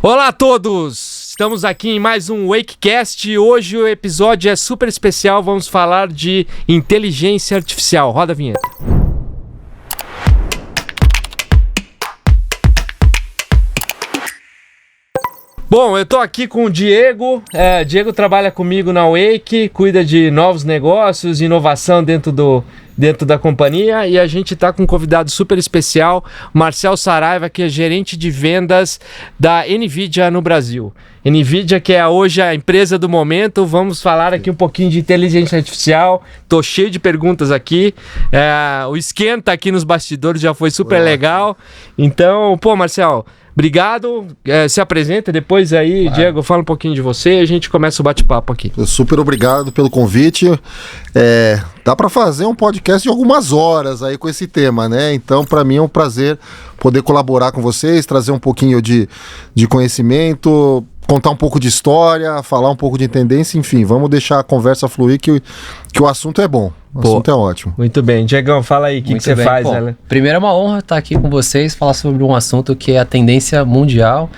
Olá a todos! Estamos aqui em mais um Wakecast e hoje o episódio é super especial, vamos falar de inteligência artificial. Roda a vinheta. Bom, eu tô aqui com o Diego. Diego trabalha comigo na Wake, cuida de novos negócios, inovação dentro da companhia, e a gente tá com um convidado super especial, Marcel Saraiva, que é gerente de vendas da NVIDIA no Brasil. NVIDIA, que é hoje a empresa do momento. Vamos falar aqui um pouquinho de inteligência artificial. Tô cheio de perguntas aqui. O esquenta aqui nos bastidores já foi super legal. Então, Marcel, obrigado, se apresenta depois aí, Diego, fala um pouquinho de você e a gente começa o bate-papo aqui. Super obrigado pelo convite. Dá para fazer um podcast de algumas horas aí com esse tema, né? Então, para mim é um prazer poder colaborar com vocês, trazer um pouquinho de conhecimento, contar um pouco de história, falar um pouco de tendência, enfim, vamos deixar a conversa fluir que o assunto é bom. O assunto é ótimo. Muito bem. Diegão, fala aí, o que você faz? Bom, primeiro é uma honra estar aqui com vocês, falar sobre um assunto que é a tendência mundial.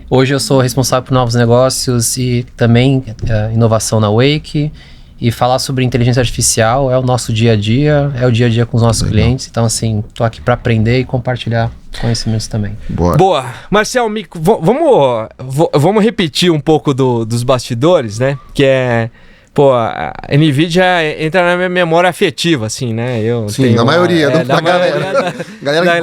Hoje eu sou responsável por novos negócios e também inovação na Wake. E falar sobre inteligência artificial é o nosso dia a dia, é o dia a dia com os nossos clientes. Então, assim, tô aqui para aprender e compartilhar conhecimentos também. Boa. Marcel, vamos repetir um pouco dos bastidores, né? Que é... a NVIDIA entra na minha memória afetiva, assim, né? Na maioria da galera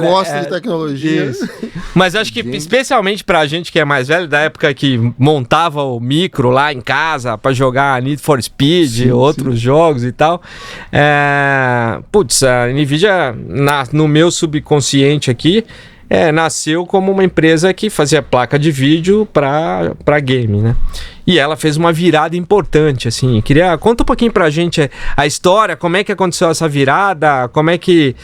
que gosta de tecnologia. Isso. Mas acho que especialmente pra gente que é mais velho, da época que montava o micro lá em casa pra jogar Need for Speed, outros jogos e tal. A NVIDIA, no meu subconsciente aqui, nasceu como uma empresa que fazia placa de vídeo para game, né? E ela fez uma virada importante, assim. Conta um pouquinho pra gente a história, como é que aconteceu essa virada, como é que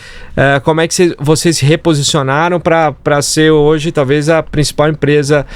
vocês se reposicionaram para ser hoje talvez a principal empresa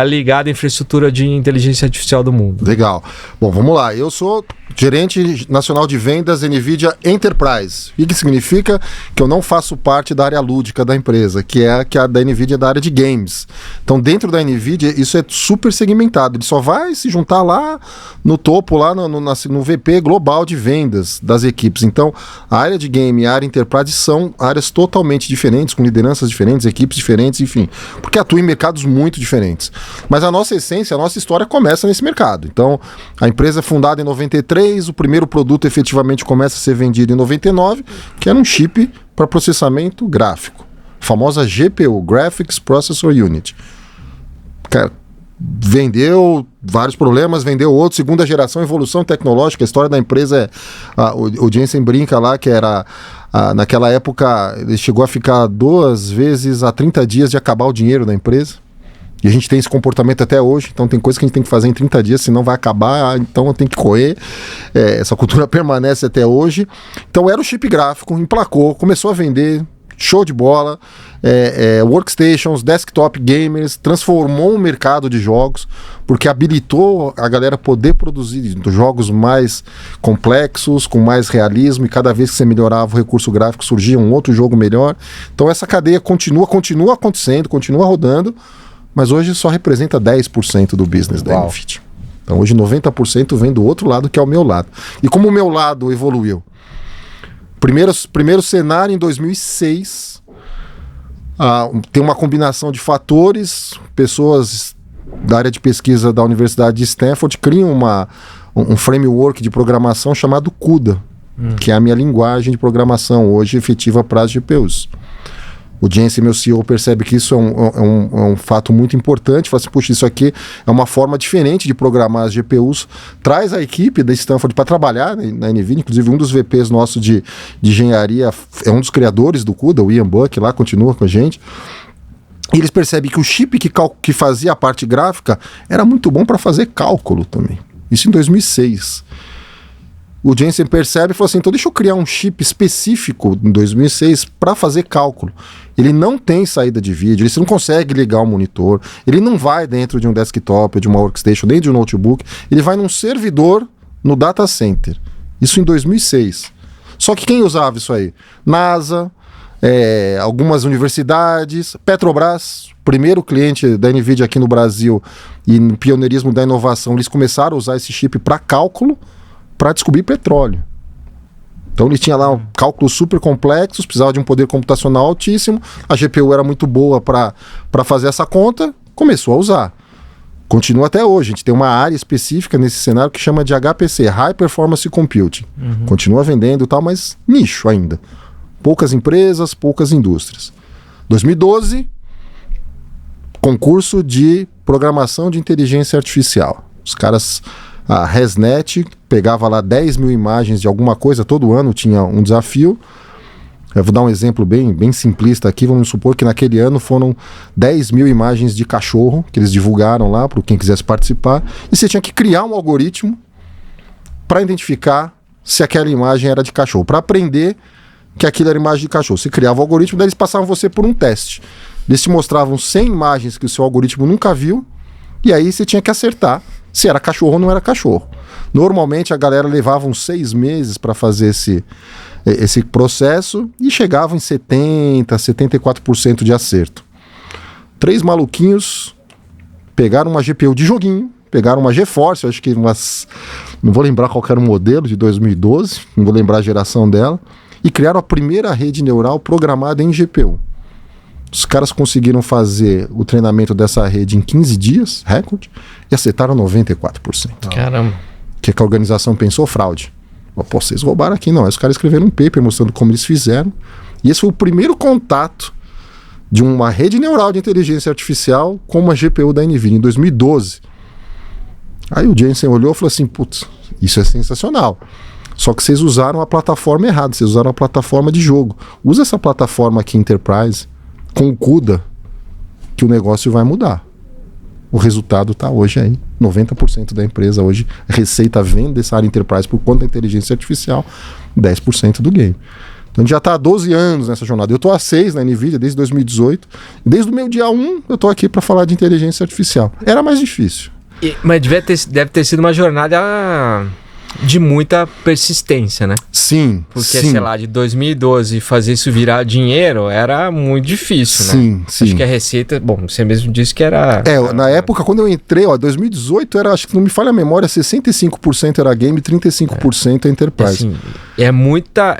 ligada à infraestrutura de inteligência artificial do mundo. Legal. Bom, vamos lá. Eu sou gerente nacional de vendas NVIDIA Enterprise. O que significa? Que eu não faço parte da área lúdica da empresa, que é a da NVIDIA da área de games. Então, dentro da NVIDIA, isso é super segmentado. Ele só vai se juntar lá no topo, lá no VP global de vendas das equipes. Então, a área de game e a área Enterprise são áreas totalmente diferentes, com lideranças diferentes, equipes diferentes, enfim, porque atuam em mercados muito diferentes. Mas a nossa essência, a nossa história começa nesse mercado. Então, a empresa é fundada em 93, o primeiro produto efetivamente começa a ser vendido em 99, que era um chip para processamento gráfico, a famosa GPU, Graphics Processor Unit. Cara, vendeu vários problemas, vendeu outro, segunda geração, evolução tecnológica. A história da empresa o Jensen brinca lá que era naquela época ele chegou a ficar 2 vezes a 30 dias de acabar o dinheiro da empresa, e a gente tem esse comportamento até hoje. Então tem coisa que a gente tem que fazer em 30 dias, senão vai acabar, então tem que correr. Essa cultura permanece até hoje. Então era o chip gráfico, emplacou, começou a vender, show de bola, workstations, desktop gamers, transformou o mercado de jogos, porque habilitou a galera poder produzir jogos mais complexos, com mais realismo, e cada vez que você melhorava o recurso gráfico surgia um outro jogo melhor. Então essa cadeia continua acontecendo, continua rodando, mas hoje só representa 10% do business da NVIDIA. Então hoje 90% vem do outro lado, que é o meu lado. E como o meu lado evoluiu? Primeiro cenário em 2006, tem uma combinação de fatores. Pessoas da área de pesquisa da Universidade de Stanford criam um framework de programação chamado CUDA, que é a minha linguagem de programação hoje efetiva para as GPUs. O Jensen, meu CEO, percebe que isso é um fato muito importante. Fala assim, puxa, isso aqui é uma forma diferente de programar as GPUs. Traz a equipe da Stanford para trabalhar na NVIDIA. Inclusive, um dos VPs nosso de engenharia é um dos criadores do CUDA, o Ian Buck, lá continua com a gente. E eles percebem que o chip que fazia a parte gráfica era muito bom para fazer cálculo também. Isso em 2006. O Jensen percebe e falou assim, então deixa eu criar um chip específico em 2006 para fazer cálculo. Ele não tem saída de vídeo, você não consegue ligar o monitor, ele não vai dentro de um desktop, de uma workstation, nem de um notebook, ele vai num servidor no data center. Isso em 2006. Só que quem usava isso aí? NASA, algumas universidades, Petrobras, primeiro cliente da NVIDIA aqui no Brasil e no pioneirismo da inovação, eles começaram a usar esse chip para cálculo, para descobrir petróleo. Então ele tinha lá cálculos super complexos, precisava de um poder computacional altíssimo, a GPU era muito boa para fazer essa conta, começou a usar. Continua até hoje, a gente tem uma área específica nesse cenário que chama de HPC, High Performance Computing. Continua vendendo e tal, mas nicho ainda. Poucas empresas, poucas indústrias. 2012, concurso de programação de inteligência artificial. Os caras, a ResNet, pegava lá 10 mil imagens de alguma coisa, todo ano tinha um desafio. Eu vou dar um exemplo bem simplista aqui, vamos supor que naquele ano foram 10 mil imagens de cachorro, que eles divulgaram lá para quem quisesse participar, e você tinha que criar um algoritmo para identificar se aquela imagem era de cachorro, para aprender que aquilo era imagem de cachorro. Você criava o algoritmo, daí eles passavam você por um teste. Eles te mostravam 100 imagens que o seu algoritmo nunca viu, e aí você tinha que acertar se era cachorro ou não era cachorro. Normalmente a galera levava uns 6 meses para fazer esse processo e chegava em 70%, 74% de acerto. 3 maluquinhos pegaram uma GPU de joguinho, pegaram uma GeForce, eu acho que não vou lembrar qual era o modelo, de 2012, não vou lembrar a geração dela, e criaram a primeira rede neural programada em GPU. Os caras conseguiram fazer o treinamento dessa rede em 15 dias, recorde, e acertaram 94%. Caramba. O que a organização pensou? Fraude. Pô, vocês roubaram aqui. Não, os caras escreveram um paper mostrando como eles fizeram. E esse foi o primeiro contato de uma rede neural de inteligência artificial com uma GPU da NVIDIA, em 2012. Aí o Jensen olhou e falou assim, putz, isso é sensacional. Só que vocês usaram a plataforma errada, vocês usaram a plataforma de jogo. Usa essa plataforma aqui, Enterprise, com o CUDA, que o negócio vai mudar. O resultado está hoje aí. 90% da empresa hoje, receita vem dessa área Enterprise por conta da inteligência artificial, 10% do game. Então a gente já está há 12 anos nessa jornada. Eu estou há 6 na NVIDIA, desde 2018. Desde o meu dia 1, eu estou aqui para falar de inteligência artificial. Era mais difícil. Mas deve ter sido uma jornada de muita persistência, né? Sim, Porque, sim. sei lá, de 2012 fazer isso virar dinheiro era muito difícil, né? Sim. Acho que a receita... Bom, você mesmo disse que era... Na época, quando eu entrei, 2018, era, acho que não me falha a memória, 65% era game, 35% Enterprise.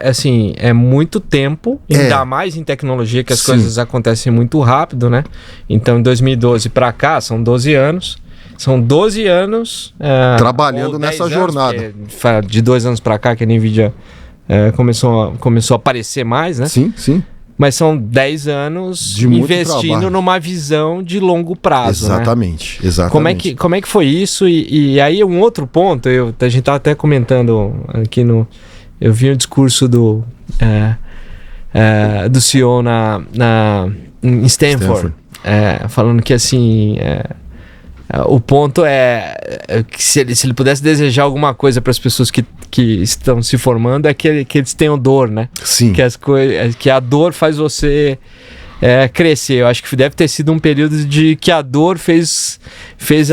Assim, é muito tempo, ainda mais em tecnologia, que as coisas acontecem muito rápido, né? Então, em 2012 para cá, são 12 anos... São 12 anos... trabalhando nessa jornada. De 2 anos para cá que a NVIDIA começou a aparecer mais, né? Sim. Mas são 10 anos de investindo numa visão de longo prazo, exatamente, né? Exatamente. Como é que foi isso? E aí um outro ponto, a gente estava até comentando aqui eu vi o discurso do CEO em Stanford. Falando que assim... o ponto é que se ele pudesse desejar alguma coisa para as pessoas que estão se formando, é que eles tenham dor, né? Sim. Que a dor faz você crescer. Eu acho que deve ter sido um período de que a dor fez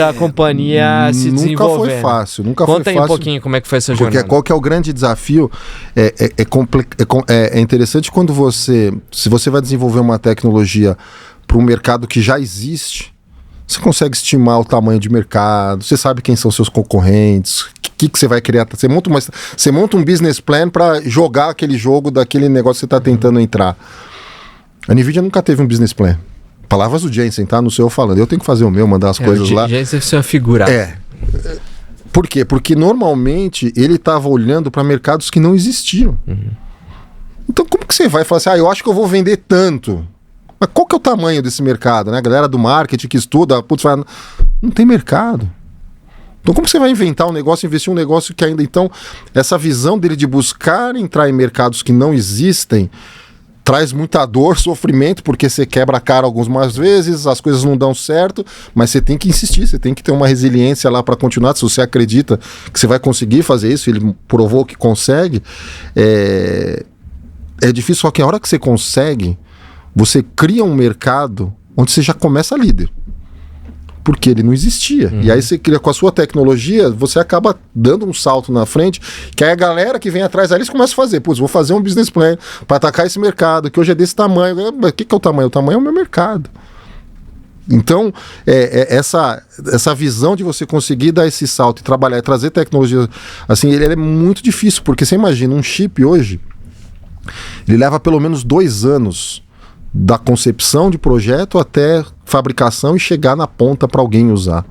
a companhia se desenvolver. Nunca foi fácil. Conta aí um pouquinho como é que foi essa jornada. Porque qual que é o grande desafio? É interessante quando se você vai desenvolver uma tecnologia para um mercado que já existe, você consegue estimar o tamanho de mercado, você sabe quem são seus concorrentes, o que você vai criar. Você monta um business plan para jogar aquele jogo daquele negócio que você está tentando entrar. A NVIDIA nunca teve um business plan. Palavras do Jensen, tá? Não sei eu falando. Eu tenho que fazer o meu, mandar as coisas lá. O Jensen é uma figura. Por quê? Porque normalmente ele estava olhando para mercados que não existiam. Então como que você vai falar assim, eu acho que eu vou vender tanto? Mas qual que é o tamanho desse mercado, né? A galera do marketing que estuda, fala, não tem mercado. Então como você vai inventar um negócio, investir um negócio que ainda... Então, essa visão dele de buscar entrar em mercados que não existem traz muita dor, sofrimento, porque você quebra a cara algumas vezes, as coisas não dão certo, mas você tem que insistir, você tem que ter uma resiliência lá para continuar. Se você acredita que você vai conseguir fazer isso, ele provou que consegue, é difícil, só que a hora que você consegue... Você cria um mercado onde você já começa líder. porque ele não existia. E aí você cria com a sua tecnologia, você acaba dando um salto na frente, que aí a galera que vem atrás ali eles começam a fazer, putz, vou fazer um business plan para atacar esse mercado, que hoje é desse tamanho. O que é o tamanho? O tamanho é o meu mercado. Então, essa visão de você conseguir dar esse salto e trabalhar e trazer tecnologia, assim, ele é muito difícil, porque você imagina, um chip hoje, ele leva pelo menos 2 anos da concepção de projeto até fabricação e chegar na ponta para alguém usar.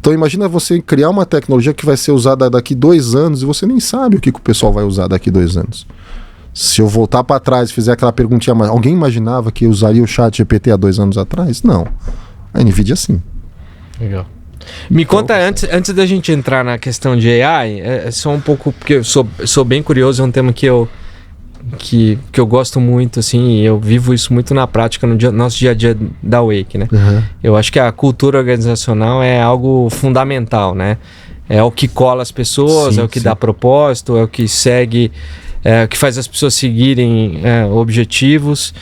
Então imagina você criar uma tecnologia que vai ser usada daqui 2 anos e você nem sabe o que o pessoal vai usar daqui 2 anos. Se eu voltar para trás e fizer aquela perguntinha, alguém imaginava que usaria o chat GPT há 2 anos atrás? Não. A NVIDIA sim. Legal. Me conta, antes da gente entrar na questão de AI, só um pouco, porque eu sou bem curioso, é um tema que eu gosto muito, assim, e eu vivo isso muito na prática, no nosso dia a dia da Wake, né? Eu acho que a cultura organizacional é algo fundamental, né? É o que cola as pessoas, é o que dá propósito, é o que segue, é o que faz as pessoas seguirem objetivos.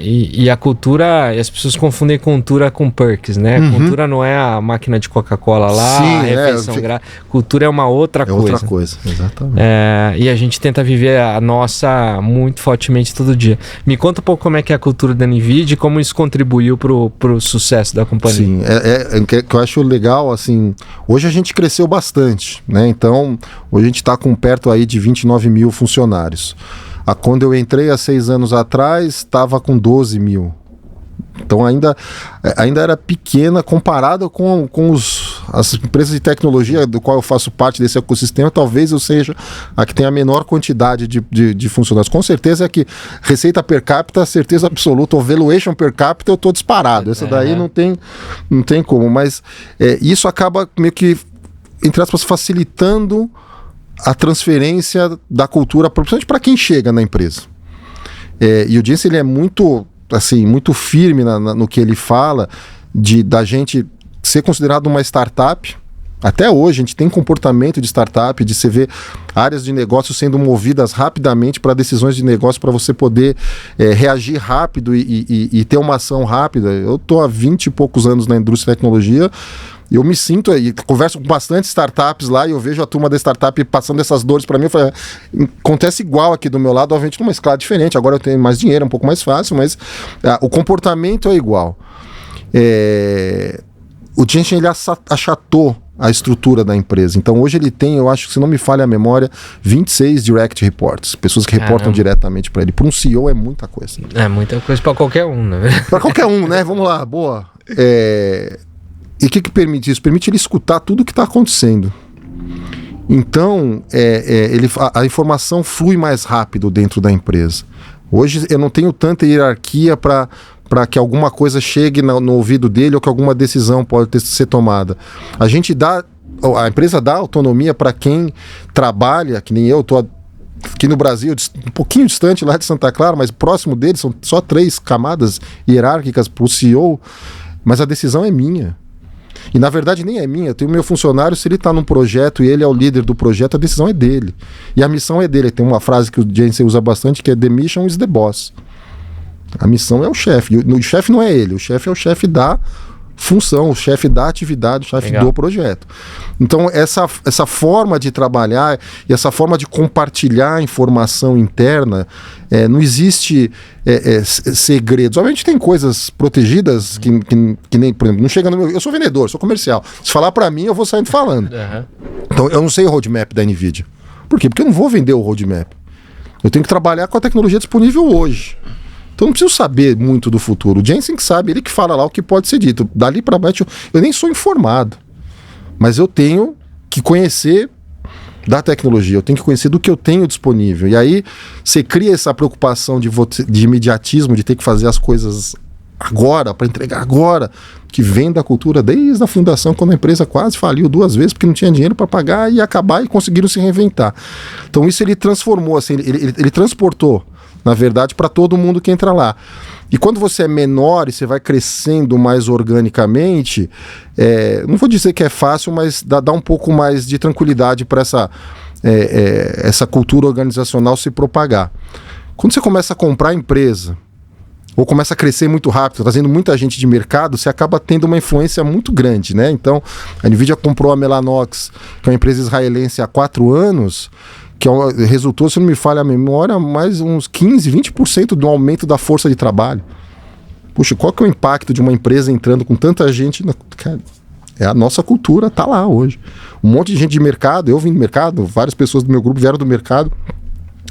E a cultura, e as pessoas confundem cultura com perks, né? Cultura não é a máquina de Coca-Cola lá, a refeição cultura é uma outra coisa. É outra coisa, exatamente. E a gente tenta viver a nossa muito fortemente todo dia. Me conta um pouco como é que é a cultura da NVIDIA e como isso contribuiu pro sucesso da companhia. Sim, que eu acho legal, assim, hoje a gente cresceu bastante, né? Então, hoje a gente está com perto aí de 29 mil funcionários. Quando eu entrei há 6 anos atrás, estava com 12 mil. Então ainda era pequena comparada com as empresas de tecnologia do qual eu faço parte desse ecossistema. Talvez eu seja a que tem a menor quantidade de funcionários. Com certeza é que receita per capita, certeza absoluta, ou valuation per capita, eu estou disparado. Essa daí não tem como. Mas isso acaba meio que, entre aspas, facilitando a transferência da cultura, principalmente para quem chega na empresa. E o Jensen, ele é muito, assim, muito firme no que ele fala da gente ser considerado uma startup. Até hoje a gente tem comportamento de startup, de você ver áreas de negócio sendo movidas rapidamente para decisões de negócio, para você poder reagir rápido e ter uma ação rápida. Eu estou há 20 e poucos anos na indústria de tecnologia. Eu me sinto, e converso com bastante startups lá, e eu vejo a turma da startup passando essas dores para mim. Eu falo, acontece igual aqui do meu lado, obviamente numa escala diferente. Agora eu tenho mais dinheiro, é um pouco mais fácil, mas o comportamento é igual. O Jensen, ele achatou a estrutura da empresa. Então hoje ele tem, eu acho que, se não me falha a memória, 26 direct reports, pessoas que reportam diretamente para ele. Para um CEO é muita coisa. É muita coisa para qualquer um, né? Para qualquer um, né? Vamos lá, boa. E o que permite isso? Permite ele escutar tudo o que está acontecendo. Então, a informação flui mais rápido dentro da empresa. Hoje eu não tenho tanta hierarquia para que alguma coisa chegue no ouvido dele ou que alguma decisão pode ser tomada. A empresa dá autonomia para quem trabalha, que nem eu estou aqui no Brasil, um pouquinho distante lá de Santa Clara, mas próximo dele, são só 3 camadas hierárquicas para o CEO, mas a decisão é minha. E na verdade nem é minha, eu tenho meu funcionário, se ele está num projeto e ele é o líder do projeto, a decisão é dele. E a missão é dele. Tem uma frase que o Jensen usa bastante, que é "The mission is the boss". A missão é o chefe. O chefe não é ele, o chefe é o chefe da função, o chefe da atividade, o chefe do projeto. Então essa forma de trabalhar e essa forma de compartilhar a informação interna, não existe segredos. Obviamente tem coisas protegidas que nem, por exemplo, não chega no meu... Eu sou vendedor, sou comercial. Se falar para mim, eu vou saindo falando. Então eu não sei o roadmap da NVIDIA. Por quê? Porque eu não vou vender o roadmap. Eu tenho que trabalhar com a tecnologia disponível hoje. Então não preciso saber muito do futuro. O Jensen que sabe, ele que fala lá o que pode ser dito. Dali para baixo, eu nem sou informado. Mas eu tenho que conhecer da tecnologia, eu tenho que conhecer do que eu tenho disponível. E aí você cria essa preocupação de imediatismo, de ter que fazer as coisas agora, para entregar agora, que vem da cultura desde a fundação, quando a empresa quase faliu 2 vezes, porque não tinha dinheiro para pagar e acabar, e conseguiram se reinventar. Então isso ele transformou, assim, ele transportou, na verdade, para todo mundo que entra lá. E quando você é menor e você vai crescendo mais organicamente, não vou dizer que é fácil, mas dá um pouco mais de tranquilidade para essa cultura organizacional se propagar. Quando você começa a comprar empresa ou começa a crescer muito rápido, trazendo muita gente de mercado, você acaba tendo uma influência muito grande, né? Então, a NVIDIA comprou a Mellanox, que é uma empresa israelense, há 4 anos, que resultou, se não me falha a memória, mais uns 15, 20% do aumento da força de trabalho. Puxa, qual que é o impacto de uma empresa entrando com tanta gente? Cara, é a nossa cultura, tá lá hoje. Um monte de gente de mercado, eu vim do mercado, várias pessoas do meu grupo vieram do mercado,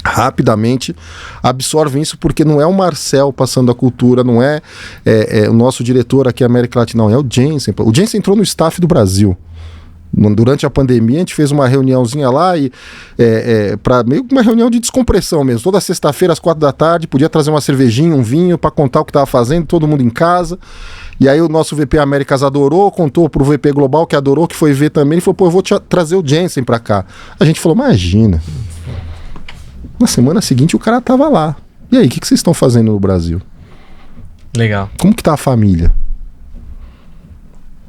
rapidamente absorvem isso, porque não é o Marcel passando a cultura, não é, o nosso diretor aqui América Latina, não, é o Jensen. O Jensen entrou no staff do Brasil. Durante a pandemia, a gente fez uma reuniãozinha lá e para meio que uma reunião de descompressão mesmo. Toda sexta-feira, às 4 da tarde, podia trazer uma cervejinha, um vinho para contar o que estava fazendo, todo mundo em casa. E aí o nosso VP Américas adorou, contou pro VP Global que adorou, que foi ver também. Ele falou, pô, eu vou trazer o Jensen para cá. A gente falou, imagina. Na semana seguinte o cara tava lá. E aí, o que vocês estão fazendo no Brasil? Legal. Como que tá a família?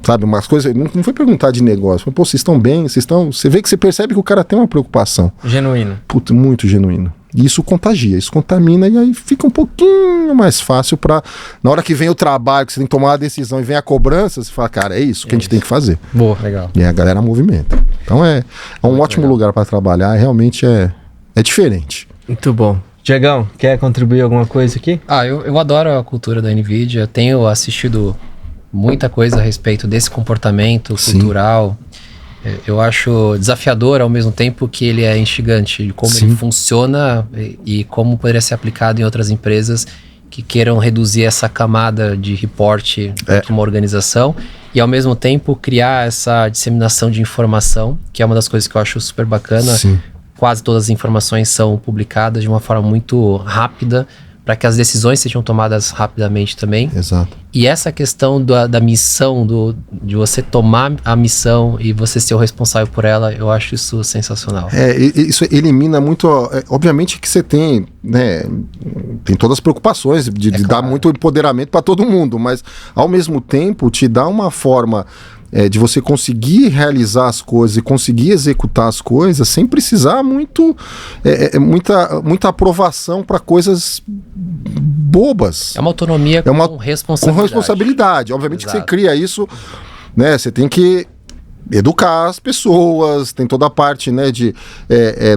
Sabe, umas coisas... Não foi perguntar de negócio. Foi, pô, vocês estão bem? Vocês estão... Você vê que você percebe que o cara tem uma preocupação. Genuíno. Puta, muito genuíno. E isso contagia, isso contamina, e aí fica um pouquinho mais fácil pra... Na hora que vem o trabalho, que você tem que tomar a decisão e vem a cobrança, você fala, cara, é isso que a gente tem que fazer. Boa, legal. E aí a galera movimenta. Então é um muito ótimo lugar para trabalhar, realmente é diferente. Muito bom. Diegão, quer contribuir alguma coisa aqui? Eu adoro a cultura da NVIDIA, tenho assistido muita coisa a respeito desse comportamento cultural. Eu acho desafiador ao mesmo tempo que ele é instigante, de como ele funciona e como poderia ser aplicado em outras empresas que queiram reduzir essa camada de reporte de uma organização e ao mesmo tempo criar essa disseminação de informação, que é uma das coisas que eu acho super bacana. Sim. Quase todas as informações são publicadas de uma forma muito rápida para que as decisões sejam tomadas rapidamente também. Exato. E essa questão da missão, de você tomar a missão e você ser o responsável por ela, eu acho isso sensacional. Isso elimina muito... obviamente que você tem, né, tem todas as preocupações de dar muito empoderamento para todo mundo, mas ao mesmo tempo te dá uma forma... de você conseguir realizar as coisas e conseguir executar as coisas sem precisar muita aprovação para coisas bobas. É uma autonomia com responsabilidade. Com responsabilidade. Obviamente Exato. que você cria isso, né? Você tem que educar as pessoas, tem toda a parte, né, de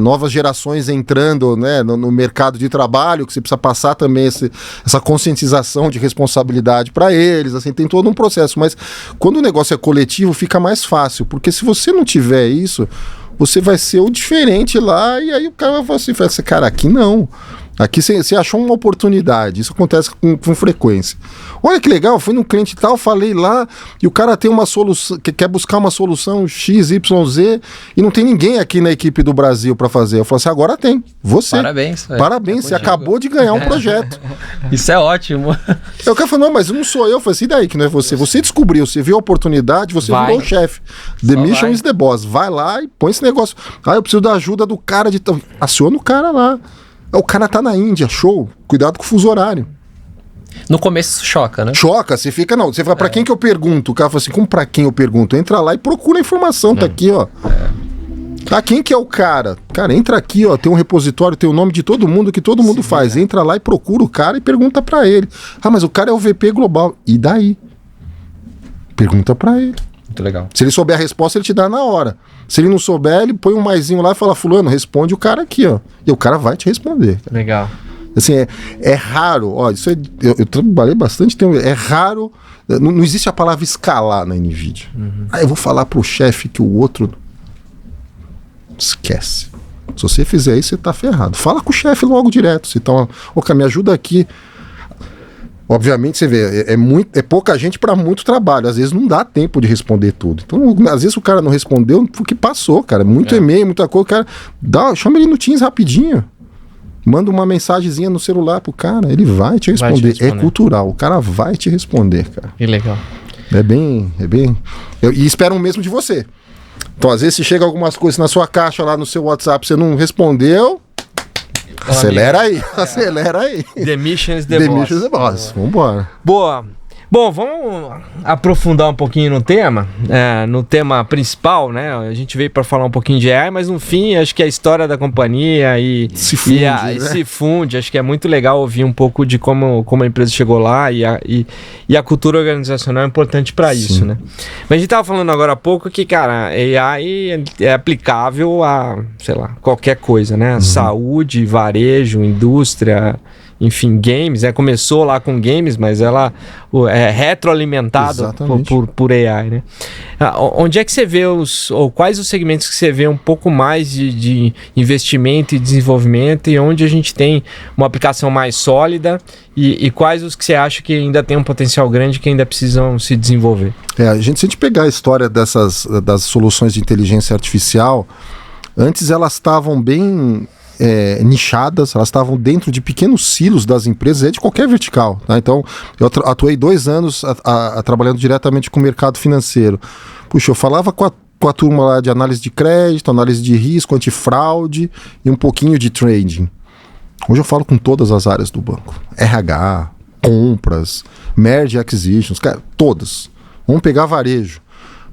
novas gerações entrando, né, no mercado de trabalho, que você precisa passar também essa conscientização de responsabilidade para eles, assim, tem todo um processo, mas quando o negócio é coletivo fica mais fácil, porque se você não tiver isso, você vai ser o diferente lá, e aí o cara vai falar assim, cara, aqui não. Aqui você achou uma oportunidade, isso acontece com frequência. Olha que legal, fui num cliente tal, falei lá, e o cara tem uma solução, quer buscar uma solução XYZ, e não tem ninguém aqui na equipe do Brasil para fazer. Eu falei assim, agora tem, você. Parabéns. Parabéns, você acabou de ganhar um projeto. Isso é ótimo. Aí o cara falou, não, mas não sou eu. Eu falei assim, e daí que não é você? Você descobriu, você viu a oportunidade, você virou o chefe. The mission is the boss. Vai lá e põe esse negócio. Eu preciso da ajuda do cara de... Aciona o cara lá. O cara tá na Índia, show. Cuidado com o fuso horário. No começo choca, né? Choca, você fica, não. Você fala, pra quem que eu pergunto? O cara fala assim, como pra quem eu pergunto? Entra lá e procura a informação, tá aqui, ó. Tá, quem que é o cara? Cara, entra aqui, ó, tem um repositório, tem o nome de todo mundo, que todo mundo faz. Entra lá e procura o cara e pergunta pra ele. Mas o cara é o VP global. E daí? Pergunta pra ele. Muito legal. Se ele souber a resposta, ele te dá na hora. Se ele não souber, ele põe um maisinho lá e fala, fulano, responde o cara aqui, ó. E o cara vai te responder. Legal. Assim, é raro, ó, isso eu trabalhei bastante tempo, é raro, não existe a palavra escalar na NVIDIA. Eu vou falar pro chefe que o outro... Esquece. Se você fizer isso, você tá ferrado. Fala com o chefe logo direto. Se tá, cara, me ajuda aqui. Obviamente, você vê, é pouca gente para muito trabalho. Às vezes não dá tempo de responder tudo. Então, às vezes o cara não respondeu porque passou, cara. Muito e-mail, muita coisa. O cara, chama ele no Teams rapidinho. Manda uma mensagenzinha no celular pro cara. Ele vai te responder. É cultural. O cara vai te responder, cara. Que legal. É bem... E esperam mesmo de você. Então, às vezes, se chega algumas coisas na sua caixa lá no seu WhatsApp, você não respondeu... Acelera aí, acelera aí. The mission is the boss. The mission is the boss. Vambora. Boa. Bom, vamos aprofundar um pouquinho no tema principal, né? A gente veio para falar um pouquinho de AI, mas no fim acho que a história da companhia se funde, né? se funde. Acho que é muito legal ouvir um pouco de como a empresa chegou lá e a cultura organizacional é importante para isso, né? Mas a gente estava falando agora há pouco que, cara, AI é aplicável a, sei lá, qualquer coisa, né? Saúde, varejo, indústria... Enfim, games, começou lá com games, mas ela é retroalimentada por AI, né? Onde é que você vê ou quais os segmentos que você vê um pouco mais de investimento e desenvolvimento e onde a gente tem uma aplicação mais sólida e quais os que você acha que ainda tem um potencial grande que ainda precisam se desenvolver? Se a gente pegar a história das soluções de inteligência artificial, antes elas estavam bem... nichadas, elas estavam dentro de pequenos silos das empresas, de qualquer vertical, tá? Então, eu atuei 2 anos trabalhando diretamente com o mercado financeiro. Puxa, eu falava com a turma lá de análise de crédito, análise de risco, antifraude e um pouquinho de trading. Hoje eu falo com todas as áreas do banco. RH, compras, merge acquisitions, todas. Vamos pegar varejo.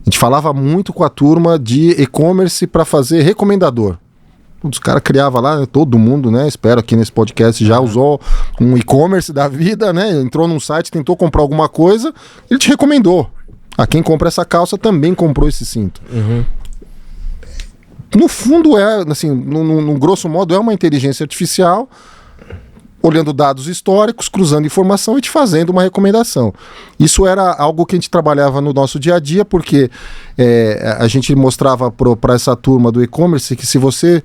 A gente falava muito com a turma de e-commerce para fazer recomendador. Os caras criavam lá, né, todo mundo, né? Espero aqui nesse podcast já usou um e-commerce da vida, né? Entrou num site, tentou comprar alguma coisa, ele te recomendou. Quem compra essa calça também comprou esse cinto. No fundo assim, no grosso modo, é uma inteligência artificial olhando dados históricos, cruzando informação e te fazendo uma recomendação. Isso era algo que a gente trabalhava no nosso dia a dia, porque a gente mostrava para essa turma do e-commerce que se você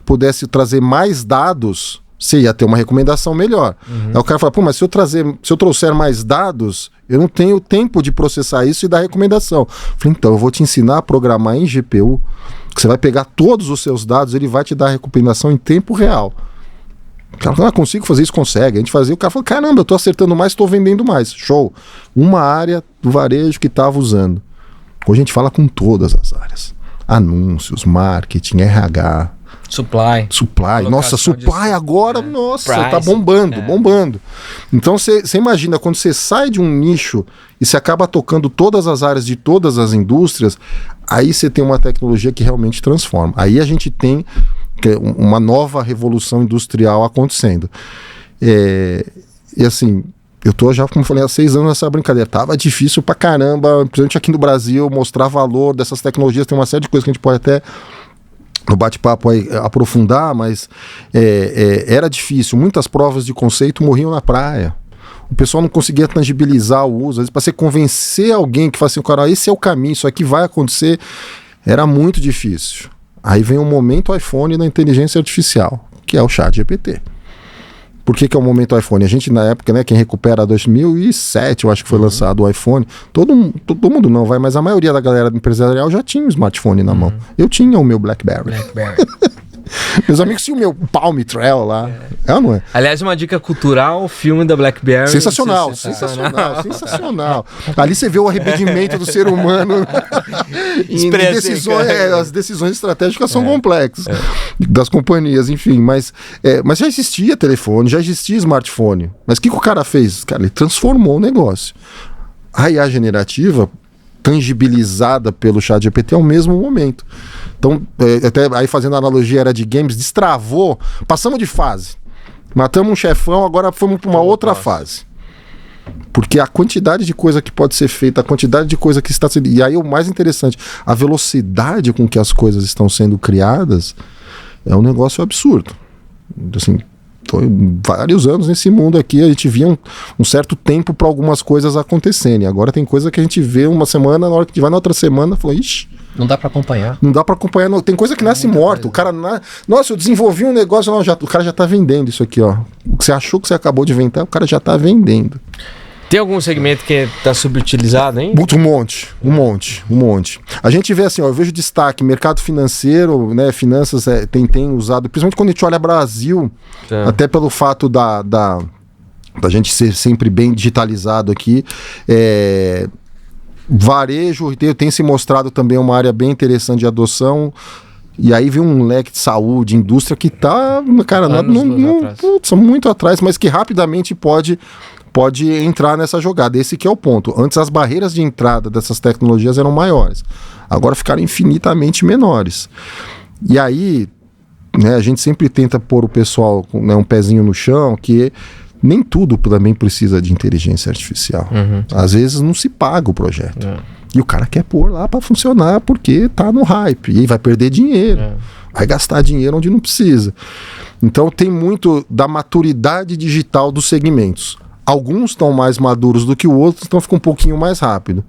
pudesse trazer mais dados, você ia ter uma recomendação melhor. Aí o cara fala, mas se eu trouxer mais dados, eu não tenho tempo de processar isso e dar recomendação. Eu falei, então eu vou te ensinar a programar em GPU, que você vai pegar todos os seus dados, ele vai te dar a recomendação em tempo real. O cara falou, consigo fazer isso? Consegue. A gente fazia, o cara falou, caramba, eu tô acertando mais, tô vendendo mais. Show. Uma área do varejo que estava usando. Hoje a gente fala com todas as áreas. Anúncios, marketing, RH. Supply. Nossa, supply agora, nossa, price, tá bombando. Então você imagina, quando você sai de um nicho e você acaba tocando todas as áreas de todas as indústrias, aí você tem uma tecnologia que realmente transforma. Aí a gente tem uma nova revolução industrial acontecendo. E assim, eu tô já, como eu falei, há 6 anos nessa brincadeira. Tava difícil pra caramba, principalmente aqui no Brasil, mostrar valor dessas tecnologias. Tem uma série de coisas que a gente pode até no bate-papo aí aprofundar, mas era difícil. Muitas provas de conceito morriam na praia. O pessoal não conseguia tangibilizar o uso. Às vezes, para você convencer alguém que fala assim, cara, esse é o caminho, isso aqui vai acontecer, era muito difícil. Aí vem o momento iPhone da inteligência artificial, que é o ChatGPT. Por que é o momento iPhone? A gente, na época, né, quem recupera 2007, eu acho que foi lançado o iPhone, todo mundo não vai, mas a maioria da galera empresarial já tinha um smartphone na mão. Eu tinha o meu BlackBerry. Meus amigos tinham o meu Palm Trail lá. Não é? Aliás, uma dica cultural, o filme da BlackBerry. Sensacional. Ali você vê o arrependimento do ser humano. As decisões estratégicas são complexas das companhias, enfim. Mas já existia telefone, já existia smartphone. Mas o que o cara fez? Cara, ele transformou o negócio. A IA generativa, tangibilizada pelo ChatGPT, é o mesmo momento. Então, até aí fazendo a analogia, era de games, destravou, passamos de fase. Matamos um chefão, agora fomos para uma outra fase. Porque a quantidade de coisa que pode ser feita, a quantidade de coisa que está sendo... E aí o mais interessante, a velocidade com que as coisas estão sendo criadas é um negócio absurdo. Assim, foi vários anos nesse mundo aqui, a gente via um certo tempo para algumas coisas acontecerem. Agora tem coisa que a gente vê uma semana, na hora que a gente vai na outra semana, fala, ixi... Não dá pra acompanhar. Não. Tem coisa que nasce morto. O cara, nossa, eu desenvolvi um negócio, o cara já tá vendendo isso aqui, ó. O que você achou que você acabou de inventar, o cara já tá vendendo. Tem algum segmento que tá subutilizado, hein? Um monte. A gente vê assim, ó, eu vejo destaque, mercado financeiro, né, finanças tem usado, principalmente quando a gente olha Brasil, até pelo fato da gente ser sempre bem digitalizado aqui, varejo, retail tem se mostrado também uma área bem interessante de adoção. E aí vem um leque de saúde, indústria que tá, cara, muito atrás, mas que rapidamente pode pode entrar nessa jogada. Esse que é o ponto. Antes as barreiras de entrada dessas tecnologias eram maiores. Agora ficaram infinitamente menores. E aí, né, a gente sempre tenta pôr o pessoal, né, um pezinho no chão, que nem tudo também precisa de inteligência artificial. Às vezes não se paga o projeto. E o cara quer pôr lá para funcionar porque tá no hype. E aí vai perder dinheiro. Vai gastar dinheiro onde não precisa. Então tem muito da maturidade digital dos segmentos. Alguns estão mais maduros do que o outro, então fica um pouquinho mais rápido.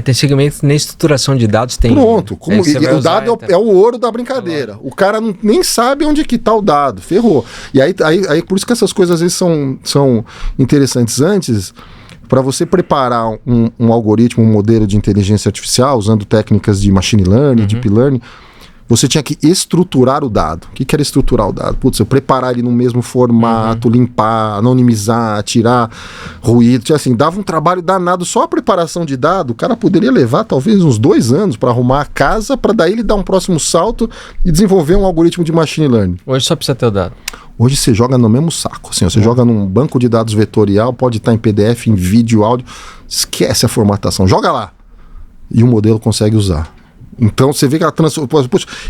Tem segmentos nem estruturação de dados tem. Pronto. O dado é o ouro da brincadeira. O cara nem sabe onde que tá o dado. Ferrou. E aí por isso que essas coisas às vezes são interessantes. Antes, para você preparar um algoritmo, um modelo de inteligência artificial, usando técnicas de machine learning, deep learning, você tinha que estruturar o dado. O que era estruturar o dado? Putz, eu preparar ele no mesmo formato, limpar, anonimizar, tirar ruído. Assim, dava um trabalho danado. Só a preparação de dado, o cara poderia levar talvez uns 2 anos para arrumar a casa, para daí ele dar um próximo salto e desenvolver um algoritmo de machine learning. Hoje só precisa ter o dado. Hoje você joga no mesmo saco. Assim, você joga num banco de dados vetorial, pode estar em PDF, em vídeo, áudio. Esquece a formatação. Joga lá. E o modelo consegue usar. Então você vê que ela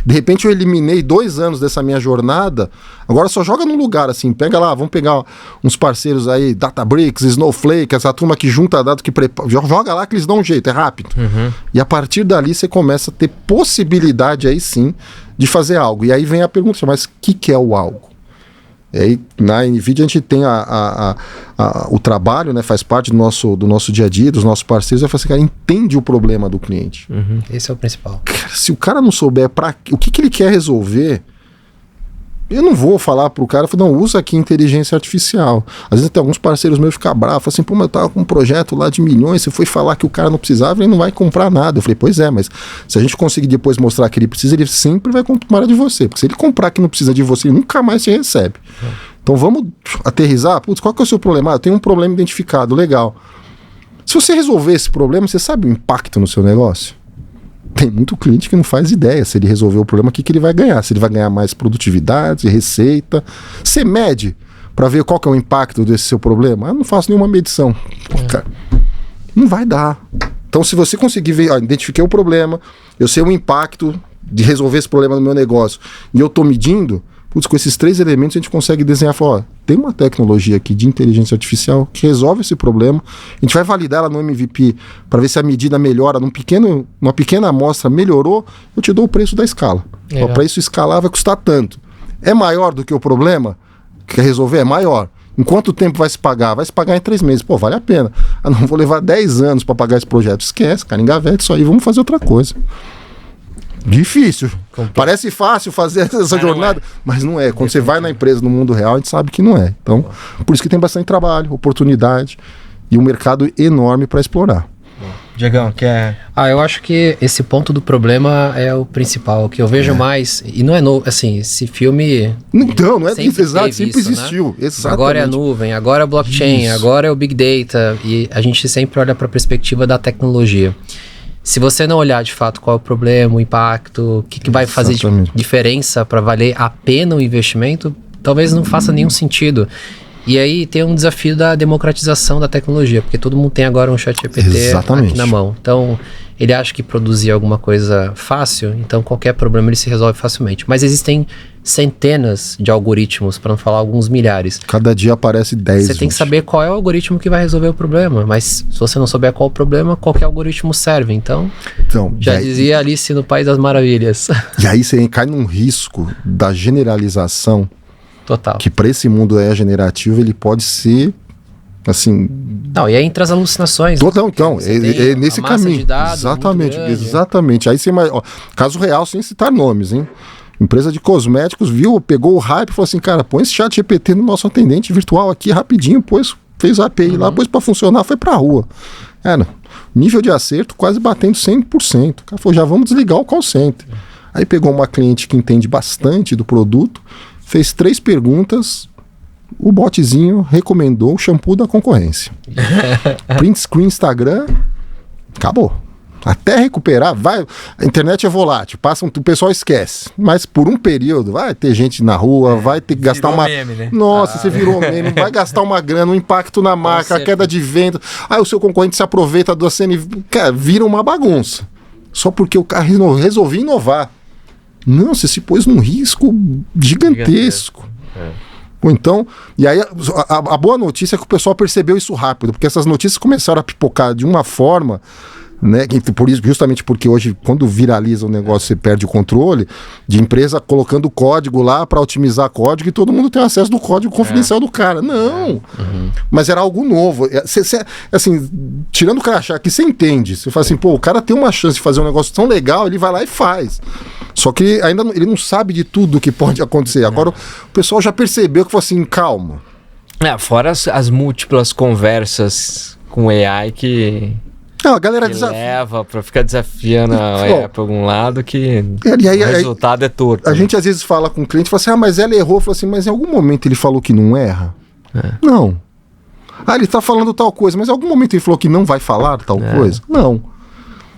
de repente eu eliminei 2 anos dessa minha jornada, agora só joga num lugar assim, pega lá, vamos pegar uns parceiros aí, Databricks, Snowflake, essa turma que junta dados, que joga lá que eles dão um jeito, é rápido. E a partir dali você começa a ter possibilidade aí sim de fazer algo. E aí vem a pergunta, mas o que é o algo? E aí, na NVIDIA a gente tem o trabalho, né, faz parte do nosso dia a dia, dos nossos parceiros, vai fazer, cara, entende o problema do cliente. Esse é o principal. Cara, se o cara não souber o que ele quer resolver, eu não vou falar pro cara, não, usa aqui inteligência artificial. Às vezes tem alguns parceiros meus que ficam bravos, falam assim, pô, mas eu tava com um projeto lá de milhões, você foi falar que o cara não precisava, ele não vai comprar nada. Eu falei, pois é, mas se a gente conseguir depois mostrar que ele precisa, ele sempre vai comprar de você. Porque se ele comprar que não precisa de você, ele nunca mais te recebe. Então vamos aterrizar, putz, qual que é o seu problema? Eu tenho um problema identificado, legal. Se você resolver esse problema, você sabe o impacto no seu negócio? Tem muito cliente que não faz ideia se ele resolver o problema, o que ele vai ganhar. Se ele vai ganhar mais produtividade, receita. Você mede para ver qual que é o impacto desse seu problema? Eu não faço nenhuma medição. Pô, cara, não vai dar. Então, se você conseguir ver, identifiquei o problema, eu sei o impacto de resolver esse problema no meu negócio, e eu estou medindo, putz, com esses 3 elementos a gente consegue desenhar, falar, tem uma tecnologia aqui de inteligência artificial que resolve esse problema, a gente vai validar ela no MVP para ver se a medida melhora, uma pequena amostra melhorou, eu te dou o preço da escala. Para isso escalar vai custar tanto. É maior do que o problema que quer resolver? É maior. Em quanto tempo vai se pagar? Vai se pagar em 3 meses. Pô, vale a pena. Não vou levar 10 anos para pagar esse projeto. Esquece, cara, engavete isso aí, vamos fazer outra coisa. Difícil. Parece fácil fazer essa jornada, mas não é. Quando você vai na empresa, no mundo real, a gente sabe que não é. Então, por isso que tem bastante trabalho, oportunidade e um mercado enorme para explorar. Diegão, quer... Eu acho que esse ponto do problema é o principal, que eu vejo mais, e não é novo, assim, esse filme... Então, não é sempre exato, sempre isso, existiu. Né? Exatamente. Agora é a nuvem, agora é o blockchain, agora é o Big Data, e a gente sempre olha para a perspectiva da tecnologia. Se você não olhar de fato qual é o problema, o impacto, o que vai fazer diferença para valer a pena o investimento, talvez não faça nenhum sentido. E aí tem um desafio da democratização da tecnologia, porque todo mundo tem agora um ChatGPT aqui na mão. Então, ele acha que produzir alguma coisa fácil, então qualquer problema ele se resolve facilmente. Mas existem centenas de algoritmos, para não falar alguns milhares. Cada dia aparece 10. Você tem que saber qual é o algoritmo que vai resolver o problema, mas se você não souber qual é o problema, qualquer algoritmo serve. Então já dizia Alice no País das Maravilhas. E aí você cai num risco da generalização. Total. Que para esse mundo generativo ele pode ser assim. Não, e aí entra as alucinações. Total, então, é nesse caminho. Exatamente. Aí você caso real, sem citar nomes, hein? Empresa de cosméticos pegou o hype e falou assim, cara, põe esse chat GPT no nosso atendente virtual aqui rapidinho, fez a API lá, pôs para funcionar, foi pra rua. Nível de acerto quase batendo 100%. O cara falou, já vamos desligar o call center. Aí pegou uma cliente que entende bastante do produto, fez 3 perguntas, o botzinho recomendou o shampoo da concorrência. Print screen Instagram, acabou. Até recuperar, vai. A internet é volátil, o pessoal esquece. Mas por um período, vai ter gente na rua, vai ter que gastar uma. Meme, né? Nossa, você virou meme, vai gastar uma grana, um impacto na marca, a queda de venda. Aí o seu concorrente se aproveita da cena e cara, vira uma bagunça. Só porque o cara resolveu inovar. Não, você se pôs num risco gigantesco. Ou então, e aí a boa notícia é que o pessoal percebeu isso rápido, porque essas notícias começaram a pipocar de uma forma, né, por isso, justamente porque hoje, quando viraliza o negócio, você perde o controle de empresa colocando código lá para otimizar código e todo mundo tem acesso do código confidencial do cara. Não! Mas era algo novo. Assim, tirando o crachá que você entende, você fala assim, pô, o cara tem uma chance de fazer um negócio tão legal, ele vai lá e faz. Só que ainda ele não sabe de tudo que pode acontecer. Agora o pessoal já percebeu que foi assim, calma. Fora as múltiplas conversas com AI que Não, a galera leva pra ficar desafiando a AI pra algum lado que o resultado é torto. A gente às vezes fala com o cliente e fala assim, mas ela errou. Fala assim, mas em algum momento ele falou que não erra? Não. Ele tá falando tal coisa, mas em algum momento ele falou que não vai falar tal coisa? Não.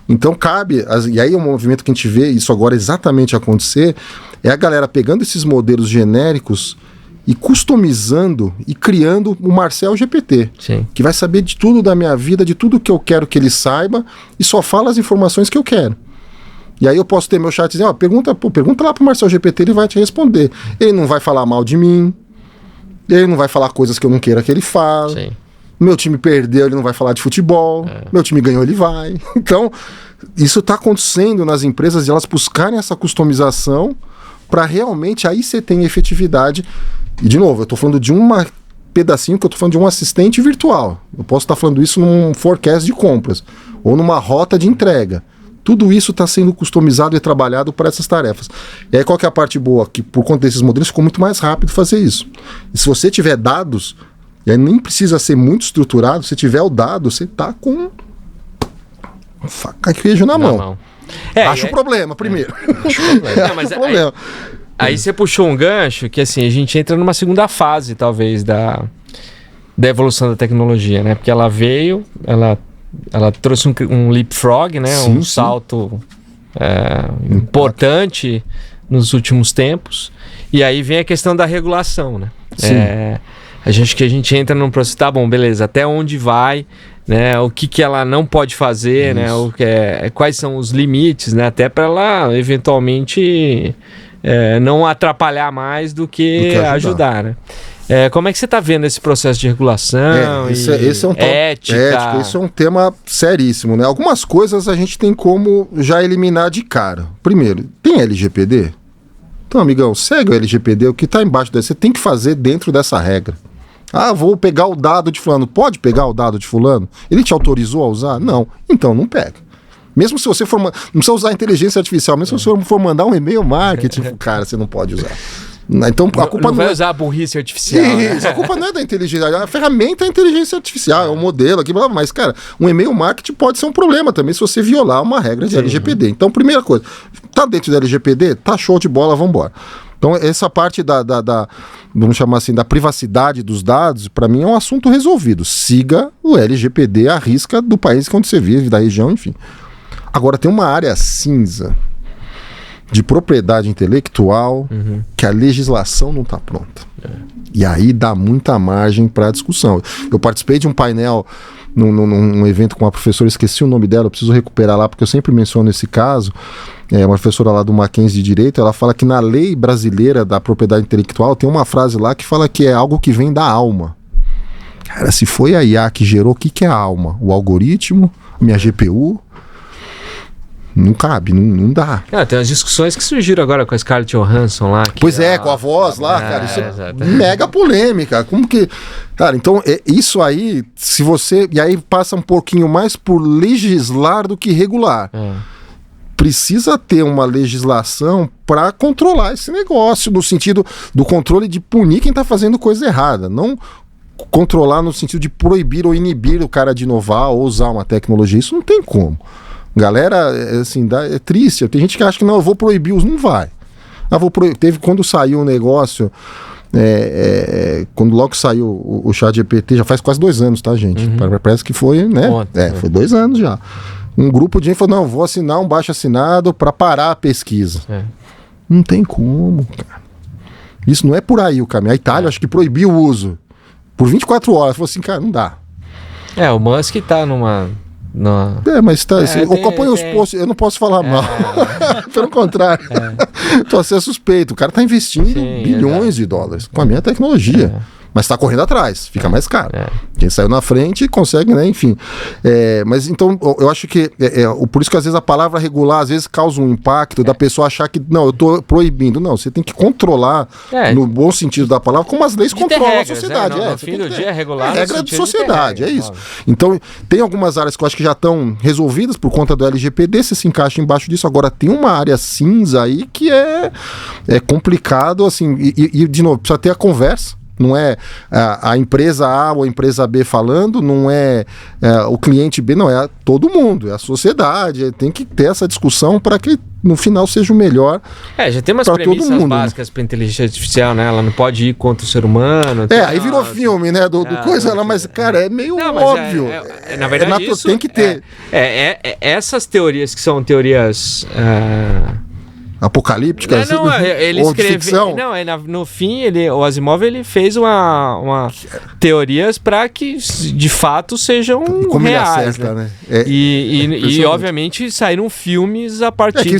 Então cabe, e aí é um movimento que a gente vê isso agora exatamente acontecer, é a galera pegando esses modelos genéricos e customizando e criando o Marcel GPT, que vai saber de tudo da minha vida, de tudo que eu quero que ele saiba e só fala as informações que eu quero. E aí eu posso ter meu chat e dizer, pergunta lá pro Marcel GPT, ele vai te responder. Ele não vai falar mal de mim, ele não vai falar coisas que eu não queira que ele fale. Meu time perdeu, ele não vai falar de futebol. Meu time ganhou, ele vai. Então, isso está acontecendo nas empresas de elas buscarem essa customização para realmente aí você tem efetividade. E, de novo, eu estou falando de pedacinho que eu estou falando de um assistente virtual. Eu posso estar falando isso num forecast de compras ou numa rota de entrega. Tudo isso está sendo customizado e trabalhado para essas tarefas. E aí qual que é a parte boa? Que por conta desses modelos ficou muito mais rápido fazer isso. E se você tiver dados... E aí nem precisa ser muito estruturado. Se tiver o dado, você tá com faca e queijo na mão. Acho o problema primeiro. Acho o problema. Não, mas aí você puxou um gancho que assim, a gente entra numa segunda fase, talvez, da evolução da tecnologia, né? Porque ela veio, ela trouxe um leapfrog, né? Sim, salto importante nos últimos tempos. E aí vem a questão da regulação, né? A gente entra num processo, tá bom, beleza, até onde vai, né? O que ela não pode fazer, né? Quais são os limites, né? Até para ela eventualmente não atrapalhar mais do que ajudar, né? Como é que você está vendo esse processo de regulação esse é um ética? Isso é um tema seríssimo, né? Algumas coisas a gente tem como já eliminar de cara. Primeiro, tem LGPD? Então, amigão, segue o LGPD, o que está embaixo desse, você tem que fazer dentro dessa regra. Vou pegar o dado de fulano. Pode pegar o dado de fulano? Ele te autorizou a usar? Não. Então não pega. Mesmo se você for... Não precisa usar inteligência artificial. Mesmo se você for mandar um e-mail marketing, cara, você não pode usar. Então a culpa não vai usar a burrice artificial. Isso, né? A culpa não é da inteligência. A ferramenta é a inteligência artificial, é um modelo aqui, mas, cara, um e-mail marketing pode ser um problema também se você violar uma regra de LGPD. Então, primeira coisa, tá dentro do LGPD? Tá show de bola, vambora. Então, essa parte vamos chamar assim, da privacidade dos dados, para mim é um assunto resolvido. Siga o LGPD à risca do país onde você vive, da região, enfim. Agora, tem uma área cinza de propriedade intelectual que a legislação não está pronta. E aí dá muita margem para discussão. Eu participei de um painel num evento com uma professora, esqueci o nome dela, eu preciso recuperar lá, porque eu sempre menciono esse caso. Uma professora lá do Mackenzie de Direito, ela fala que na lei brasileira da propriedade intelectual tem uma frase lá que fala que é algo que vem da alma. Cara, se foi a IA que gerou, o que é a alma? O algoritmo? A minha GPU? Não cabe, não dá. Tem umas discussões que surgiram agora com a Scarlett Johansson lá. Pois com a voz lá, cara. Isso é mega polêmica. Como que... Cara, então, isso aí, se você... E aí passa um pouquinho mais por legislar do que regular. Precisa ter uma legislação para controlar esse negócio, no sentido do controle de punir quem está fazendo coisa errada. Não controlar no sentido de proibir ou inibir o cara de inovar ou usar uma tecnologia. Isso não tem como. Galera, assim, é triste. Tem gente que acha que não, eu vou proibir os... Não vai. Teve quando saiu o negócio, quando logo saiu o ChatGPT, já faz quase 2 anos, tá, gente? Parece que foi, né? Foi 2 anos já. Um grupo de gente falou, não, vou assinar um baixo assinado para parar a pesquisa. Não tem como, cara. Isso não é por aí o caminho. A Itália, acho que proibiu o uso por 24 horas. Falou assim, cara, não dá. O Musk tá numa... Mas tá, eu acompanho os posts, eu não posso falar mal. Pelo contrário. Tô a ser suspeito. O cara tá investindo bilhões de dólares com a minha tecnologia. Mas tá correndo atrás, fica mais caro. Quem saiu na frente consegue, né? Enfim. Mas então, eu acho que por isso que às vezes a palavra regular às vezes causa um impacto da pessoa achar que, não, eu tô proibindo. Não, você tem que controlar, no bom sentido da palavra, como as leis controlam regras, a sociedade. No fim do dia é regular. Regra de sociedade, é isso. Então, tem algumas áreas que eu acho que já estão resolvidas por conta do LGPD, se encaixa embaixo disso. Agora, tem uma área cinza aí que é complicado, assim, e de novo, precisa ter a conversa. Não é a empresa A ou a empresa B falando, não é o cliente B, não, é todo mundo, é a sociedade, tem que ter essa discussão para que no final seja o melhor. Já tem umas premissas básicas para inteligência artificial, né? Ela não pode ir contra o ser humano. Aí virou filme, né? Do coisa lá, mas, cara, é meio óbvio. Na verdade, isso tem que ter. Essas teorias que são teorias... apocalípticas? Ele escreveu. No fim, o Asimov ele fez uma teorias para que de fato sejam como reais. Ele acerta, né? E obviamente saíram filmes a partir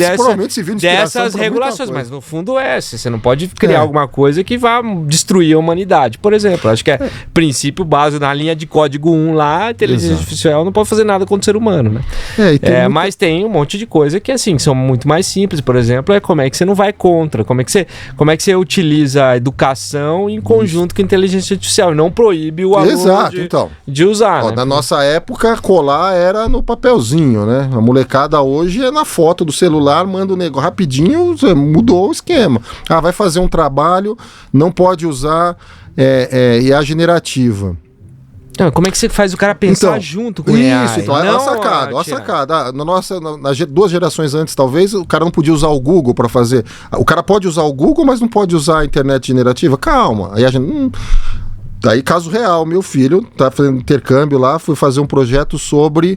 dessas regulações. Mas no fundo você não pode criar alguma coisa que vá destruir a humanidade, por exemplo. Acho que é princípio básico na linha de código 1 lá, a inteligência artificial não pode fazer nada contra o ser humano, né? Mas tem um monte de coisa que assim são muito mais simples, por exemplo. Como é que você não vai contra, como é que você utiliza a educação em conjunto com a inteligência artificial e não proíbe o aluno de usar. Na nossa época, colar era no papelzinho, né? A molecada hoje é na foto do celular, manda o negócio rapidinho, mudou o esquema. Vai fazer um trabalho, não pode usar IA generativa. Como é que você faz o cara pensar junto com o AI? Isso, então, olha a sacada. Nas 2 gerações antes, talvez, o cara não podia usar o Google para fazer. O cara pode usar o Google, mas não pode usar a internet generativa. Calma. Aí a gente... Daí, caso real, meu filho tá fazendo intercâmbio lá, foi fazer um projeto sobre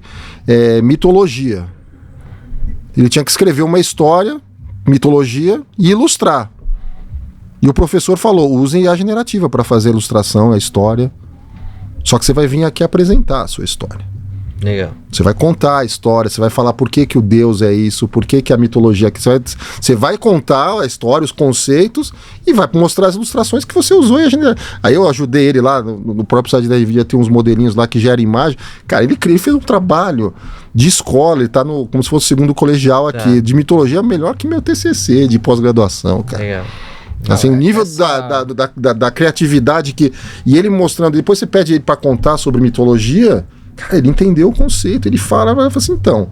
mitologia. Ele tinha que escrever uma história, mitologia, e ilustrar. E o professor falou, usem IA generativa para fazer a ilustração, a história. Só que você vai vir aqui apresentar a sua história. Legal. Você vai contar a história, você vai falar por que o Deus é isso, por que a mitologia é que você vai contar a história, os conceitos e vai mostrar as ilustrações que você usou. Aí eu ajudei ele lá no próprio site da NVIDIA, tem uns modelinhos lá que geram imagem. Cara, ele fez um trabalho de escola, ele tá como se fosse o segundo colegial aqui, de mitologia, melhor que meu TCC de pós-graduação, cara. Legal. Assim, o nível da criatividade e ele mostrando, depois você pede ele para contar sobre mitologia, cara, ele entendeu o conceito, ele fala assim, então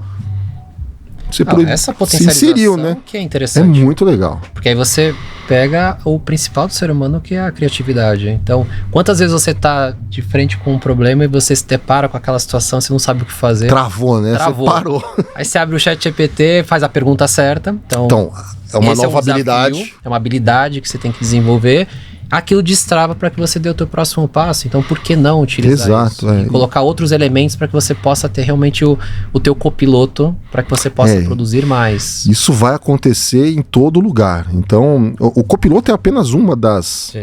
essa potencialização se inseriu, né? Que é interessante. É muito legal. Porque aí você pega o principal do ser humano, que é a criatividade. Então, quantas vezes você tá de frente com um problema e você se depara com aquela situação, você não sabe o que fazer. Travou, né? Travou. Você parou. Aí você abre o ChatGPT, faz a pergunta certa. Então é uma nova habilidade. É uma habilidade que você tem que desenvolver. Aquilo destrava para que você dê o teu próximo passo. Então, por que não utilizar isso? E colocar outros elementos para que você possa ter realmente o teu copiloto, para que você possa produzir mais. Isso vai acontecer em todo lugar. Então, o copiloto é apenas uma das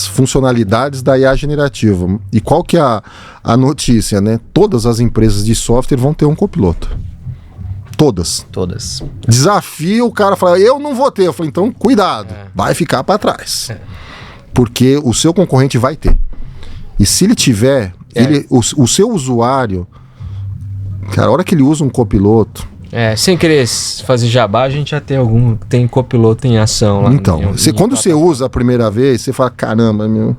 funcionalidades da IA generativa. E qual que é a notícia, né? Todas as empresas de software vão ter um copiloto. Todas. Desafio, o cara fala, eu não vou ter. Eu falei, então, cuidado, vai ficar para trás. Porque o seu concorrente vai ter. E se ele tiver, o seu usuário, cara, a hora que ele usa um copiloto... sem querer fazer jabá, a gente já tem copiloto em ação lá. Então, quando você usa a primeira vez, você fala, caramba, meu...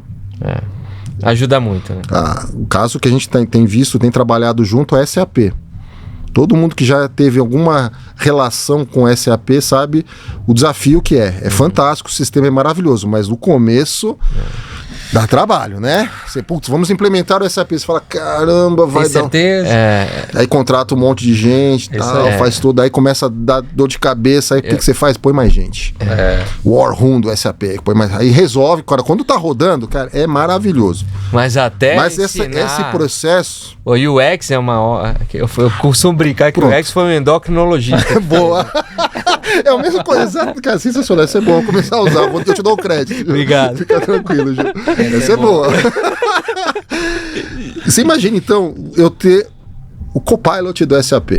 Ajuda muito, né? O caso que a gente tem visto, tem trabalhado junto, é a SAP. Todo mundo que já teve alguma relação com SAP sabe o desafio que é. É fantástico, o sistema é maravilhoso, mas no começo Dá trabalho, né? Você, putz, vamos implementar o SAP. Você fala, caramba, vai Tem dar... certeza? Aí contrata um monte de gente, tal, faz tudo. Aí começa a dar dor de cabeça. Aí o que você faz? Põe mais gente. War Room do SAP. Põe mais... Aí resolve. Cara, quando tá rodando, cara, é maravilhoso. Mas até Mas esse processo... O UX é uma... Eu costumo brincar que o UX foi um endocrinologista. Boa. É a mesma coisa, exato, cara, sensacional. Essa é boa, vou começar a usar, eu te dou o crédito. Obrigado. Fica tranquilo, Gil. Essa é boa. Você imagina, então, eu ter o Copilot do SAP.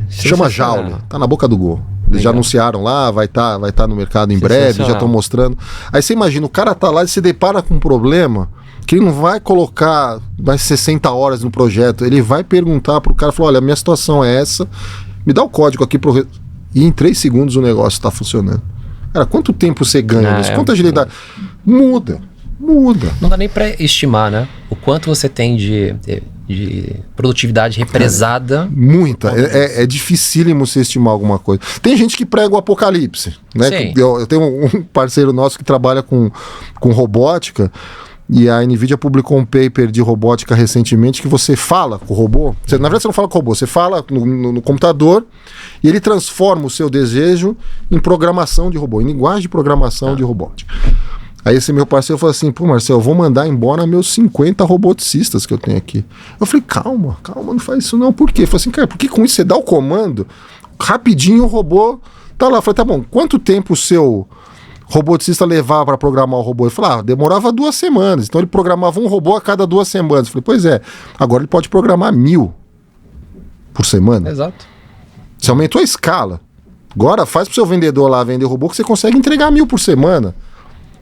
Chama Joule, tá na boca do gol. Eles já anunciaram lá, vai tá no mercado em breve, já estão mostrando. Aí você imagina, o cara tá lá e se depara com um problema que ele não vai colocar mais 60 horas no projeto, ele vai perguntar pro cara, falar, olha, a minha situação é essa, me dá o código aqui pro... E em 3 segundos o negócio está funcionando. Cara, quanto tempo você ganha nisso? Quanta agilidade? Muda. Não dá nem para estimar, né? O quanto você tem de produtividade represada. Muita. É dificílimo você estimar alguma coisa. Tem gente que prega o apocalipse, né? Sim. Eu tenho um parceiro nosso que trabalha com robótica. E a NVIDIA publicou um paper de robótica recentemente que você fala com o robô. Na verdade, você não fala com o robô, você fala no computador e ele transforma o seu desejo em programação de robô, em linguagem de programação de robótica. Aí esse meu parceiro falou assim, pô, Marcelo, eu vou mandar embora meus 50 roboticistas que eu tenho aqui. Eu falei, calma, não faz isso não. Por quê? Eu falei assim, cara, porque com isso você dá o comando, rapidinho o robô tá lá. Eu falei, tá bom, quanto tempo o seu robotista levava para programar o robô? Ele falou, demorava 2 semanas. Então ele programava um robô a cada 2 semanas. Eu falei, pois é, agora ele pode programar 1000 por semana. Exato. Você aumentou a escala. Agora faz pro seu vendedor lá vender robô que você consegue entregar 1000 por semana.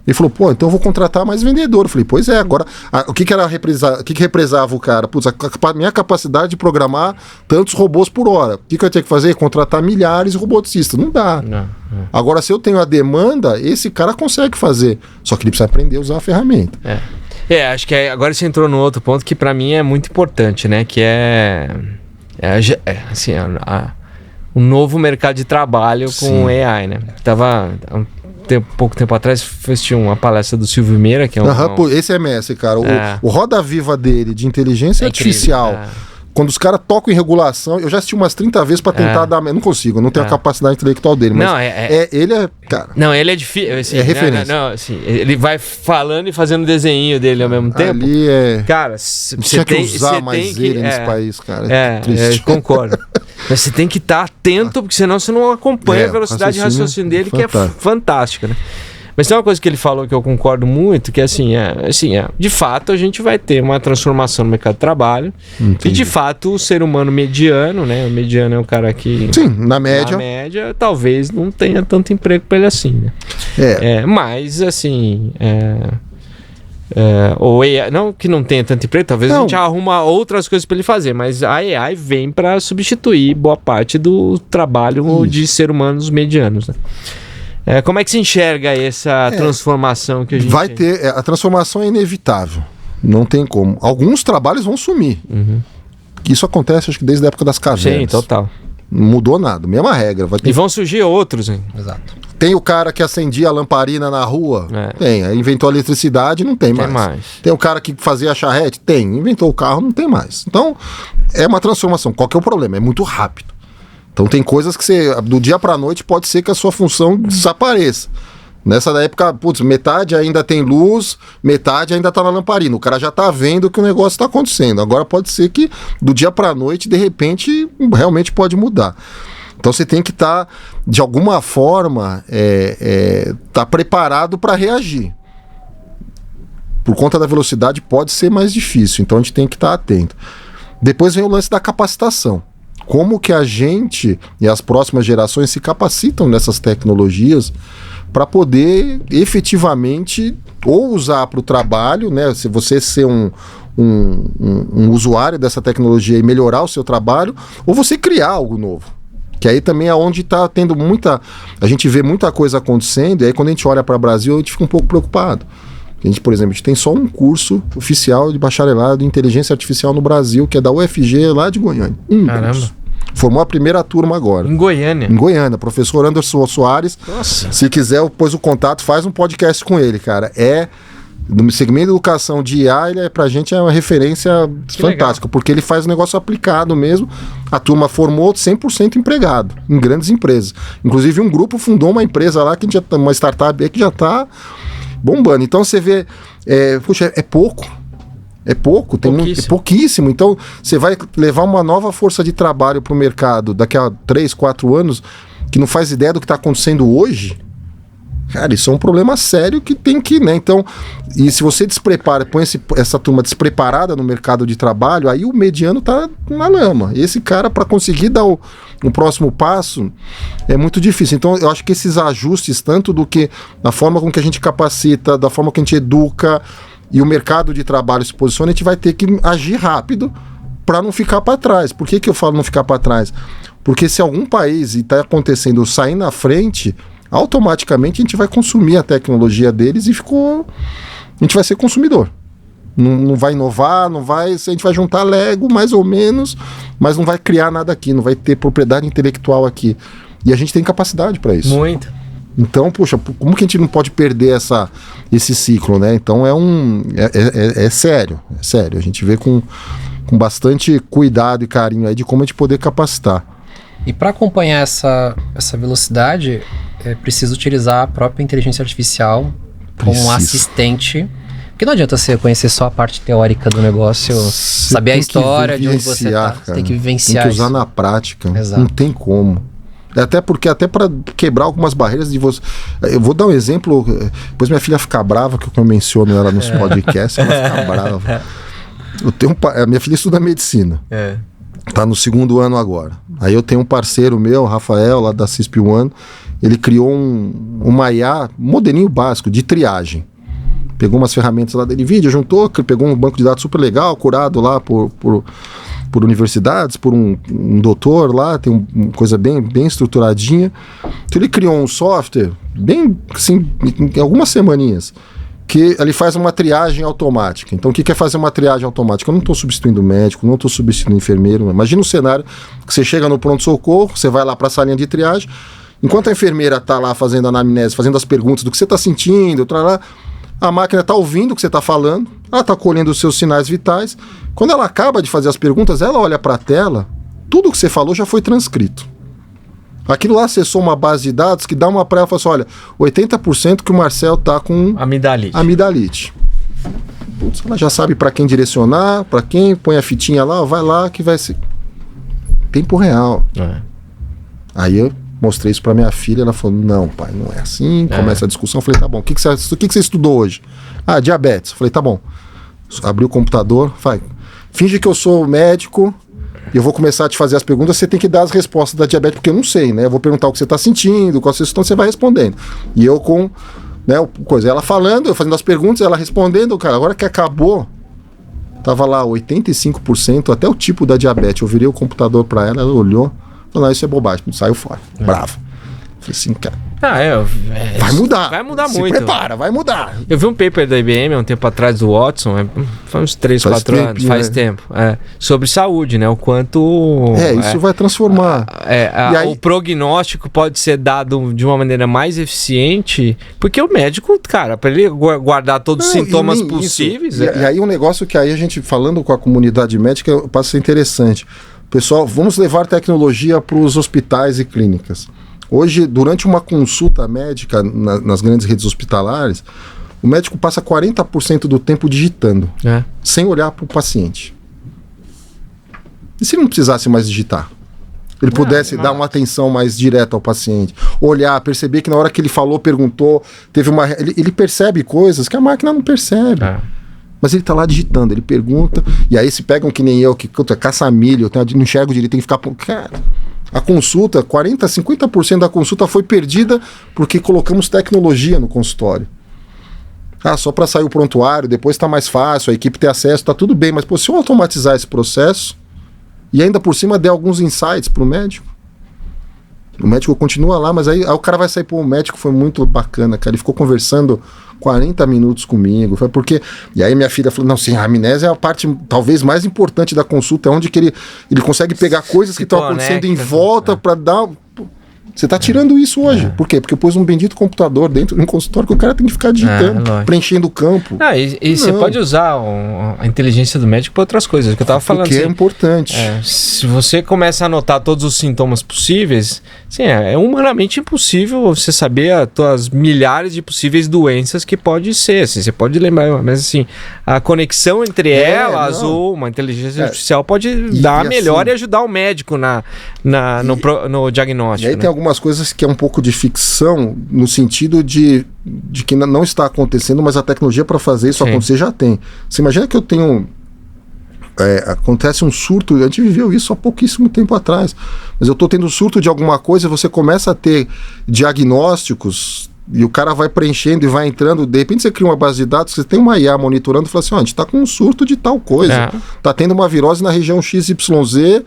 Ele falou, pô, então eu vou contratar mais vendedor. Eu falei, pois é, agora, o que represava o cara? Putz, a minha capacidade de programar tantos robôs por hora. O que eu tinha que fazer? Contratar milhares de roboticistas. Não dá. Não. Agora, se eu tenho a demanda, esse cara consegue fazer. Só que ele precisa aprender a usar a ferramenta. Acho que agora você entrou num outro ponto que pra mim é muito importante, né? Que assim, um novo mercado de trabalho com AI, né? Pouco tempo atrás assisti uma palestra do Silvio Meira, que é esse é mestre, cara. O Roda Viva dele de inteligência artificial. Quando os caras tocam em regulação, eu já assisti umas 30 vezes pra tentar dar... Não consigo, não tenho a capacidade intelectual dele, mas ele é... Cara, não, ele é difícil. Assim, é referência. Não, assim, ele vai falando e fazendo desenho dele ao mesmo tempo. Ali é... Cara, você tem que usar mais ele nesse país, cara. Eu concordo. Mas você tem que estar atento, porque senão você não acompanha a velocidade de raciocínio dele, que é fantástica, né? Mas tem uma coisa que ele falou que eu concordo muito, que de fato a gente vai ter uma transformação no mercado de trabalho. Entendi. E de fato o ser humano mediano, né? O mediano é o cara que... Sim, na média. Na média, talvez não tenha tanto emprego para ele assim, né? Mas assim... ou AI, não que não tenha tanto emprego, talvez a gente arruma outras coisas para ele fazer, mas a AI vem para substituir boa parte do trabalho de ser humanos medianos, né? Como é que se enxerga essa transformação que a gente... Vai ter, a transformação é inevitável, não tem como. Alguns trabalhos vão sumir. Isso acontece, acho que desde a época das cavernas. Sim, total. Não mudou nada, mesma regra. E vão surgir outros, hein? Exato. Tem o cara que acendia a lamparina na rua? Tem. Aí inventou a eletricidade, não tem mais. Tem o cara que fazia a charrete? Tem. Inventou o carro, não tem mais. Então, é uma transformação. Qual que é o problema? É muito rápido. Então tem coisas que você, do dia pra noite, pode ser que a sua função desapareça. Nessa época, putz, metade ainda tem luz, metade ainda tá na lamparina. O cara já tá vendo que o negócio tá acontecendo. Agora pode ser que do dia pra noite, de repente, realmente pode mudar. Então você tem que estar, de alguma forma, tá preparado para reagir. Por conta da velocidade pode ser mais difícil, então a gente tem que estar atento. Depois vem o lance da capacitação. Como que a gente e as próximas gerações se capacitam nessas tecnologias para poder efetivamente ou usar para o trabalho, né? Se você ser um usuário dessa tecnologia e melhorar o seu trabalho, ou você criar algo novo. Que aí também é onde está tendo muita... A gente vê muita coisa acontecendo, e aí quando a gente olha para o Brasil, a gente fica um pouco preocupado. A gente, por exemplo, a gente tem só um curso oficial de bacharelado em inteligência artificial no Brasil, que é da UFG, lá de Goiânia. Caramba. Curso. Formou a primeira turma agora. Em Goiânia? Em Goiânia. Professor Anderson Soares. Nossa. Se quiser, pôs o contato, faz um podcast com ele, cara. É No segmento de educação de IA, ele pra gente é uma referência fantástica, porque ele faz um negócio aplicado mesmo. A turma formou 100% empregado em grandes empresas. Inclusive, um grupo fundou uma empresa lá, uma startup que já está bombando. Então, você vê, puxa, é pouco. É pouco, é pouquíssimo. Então, você vai levar uma nova força de trabalho para o mercado daqui a 3, 4 anos, que não faz ideia do que está acontecendo hoje. Cara, isso é um problema sério que tem que, né? Então, e se você desprepara, põe essa turma despreparada no mercado de trabalho, aí o mediano tá na lama. Esse cara, para conseguir dar o próximo passo, é muito difícil. Então, eu acho que esses ajustes, tanto do que da forma com que a gente capacita, da forma que a gente educa e o mercado de trabalho se posiciona, a gente vai ter que agir rápido para não ficar para trás. Por que eu falo não ficar para trás? Porque se algum país está acontecendo sair na frente, automaticamente a gente vai consumir a tecnologia deles e a gente vai ser consumidor. Não vai inovar, a gente vai juntar Lego mais ou menos, mas não vai criar nada aqui, não vai ter propriedade intelectual aqui. E a gente tem capacidade para isso. Muito. Então, poxa, como que a gente não pode perder esse ciclo, né? Então é sério, é sério. A gente vê com bastante cuidado e carinho aí de como a gente poder capacitar. E para acompanhar essa velocidade, é preciso utilizar a própria inteligência artificial como um assistente. Porque não adianta você conhecer só a parte teórica do negócio, saber a história de onde você está. Você tem que vivenciar. Tem que usar na prática. Exato. Não tem como. Até para quebrar algumas barreiras de você. Eu vou dar um exemplo. Depois minha filha fica brava, que eu menciono ela nos podcasts, ela fica brava. A minha filha estuda medicina. Tá no 2º ano agora. Aí eu tenho um parceiro meu, o Rafael, lá da CISP One. Ele criou uma IA, um modelinho básico de triagem. Pegou umas ferramentas lá da NVIDIA, juntou, pegou um banco de dados super legal, curado lá por universidades, por um doutor lá, tem uma coisa bem estruturadinha. Então ele criou um software, bem assim, em algumas semaninhas, que ele faz uma triagem automática. Então o que é fazer uma triagem automática? Eu não estou substituindo médico, não estou substituindo enfermeiro. Imagina um cenário que você chega no pronto-socorro, você vai lá para a salinha de triagem, enquanto a enfermeira está lá fazendo a anamnese, fazendo as perguntas do que você está sentindo, a máquina está ouvindo o que você está falando, ela está colhendo os seus sinais vitais. Quando ela acaba de fazer as perguntas, ela olha para a tela, tudo que você falou já foi transcrito. Aquilo lá acessou uma base de dados que dá uma para ela e fala assim, olha, 80% que o Marcel está com amidalite. Putz, ela já sabe para quem direcionar, para quem, põe a fitinha lá, vai lá que vai ser tempo real. Aí eu mostrei isso para minha filha, ela falou, não pai, não é assim. Começa a discussão, eu falei, tá bom, o que você estudou hoje? Diabetes. Eu falei, tá bom. Abri o computador, finge que eu sou médico e eu vou começar a te fazer as perguntas, você tem que dar as respostas da diabetes, porque eu não sei, né? Eu vou perguntar o que você está sentindo, qual a sua situação, você vai respondendo. E eu com, né, ela falando, eu fazendo as perguntas, ela respondendo, cara, agora que acabou, tava lá 85%, até o tipo da diabetes. Eu virei o computador para ela, ela olhou, falou, não, isso é bobagem, saiu fora, bravo. Falei assim, cara, vai mudar. Vai mudar Se muito. prepara, vai mudar. Eu vi um paper da IBM há um tempo atrás do Watson, foi uns 3, 4 anos, faz tempo, sobre saúde, né? O quanto... isso vai transformar. E aí, o prognóstico pode ser dado de uma maneira mais eficiente, porque o médico, cara, para ele guardar todos os sintomas possíveis... E aí um negócio que aí a gente, falando com a comunidade médica, passa a ser interessante. Pessoal, vamos levar tecnologia para os hospitais e clínicas. Hoje, durante uma consulta médica nas grandes redes hospitalares, o médico passa 40% do tempo digitando, sem olhar para o paciente. E se ele não precisasse mais digitar? Ele pudesse dar uma atenção mais direta ao paciente, olhar, perceber que na hora que ele falou, perguntou, teve uma... Ele percebe coisas que a máquina não percebe. Mas ele tá lá digitando, ele pergunta, e aí se pegam que nem eu, que caça-milho, não enxergo direito, tem que ficar... Cara, a consulta, 40%, 50% da consulta foi perdida porque colocamos tecnologia no consultório. Só para sair o prontuário, depois tá mais fácil, a equipe ter acesso, tá tudo bem, mas se eu automatizar esse processo e ainda por cima der alguns insights pro médico, o médico continua lá, mas aí o cara vai sair, o médico foi muito bacana, cara, ele ficou conversando 40 minutos comigo, foi porque... E aí minha filha falou, não, sim, a amnésia é a parte talvez mais importante da consulta, é onde que ele consegue pegar coisas que estão acontecendo em volta para dar... Você está tirando isso hoje. Por quê? Porque pôs um bendito computador dentro de um consultório que o cara tem que ficar digitando, preenchendo o campo. E você pode usar a inteligência do médico para outras coisas, que eu estava falando. Porque é importante. Se você começa a anotar todos os sintomas possíveis, assim, é humanamente impossível você saber as milhares de possíveis doenças que pode ser. Assim, você pode lembrar, mas assim, a conexão entre elas ou uma inteligência artificial pode dar a melhor e ajudar o médico no diagnóstico. E aí tem algumas coisas que é um pouco de ficção, no sentido de que não está acontecendo, mas a tecnologia para fazer isso acontecer já tem. Você imagina que eu tenho... acontece um surto, a gente viveu isso há pouquíssimo tempo atrás, mas eu estou tendo surto de alguma coisa, você começa a ter diagnósticos e o cara vai preenchendo e vai entrando, de repente você cria uma base de dados, você tem uma IA monitorando e fala assim, a gente está com um surto de tal coisa, está tendo uma virose na região XYZ,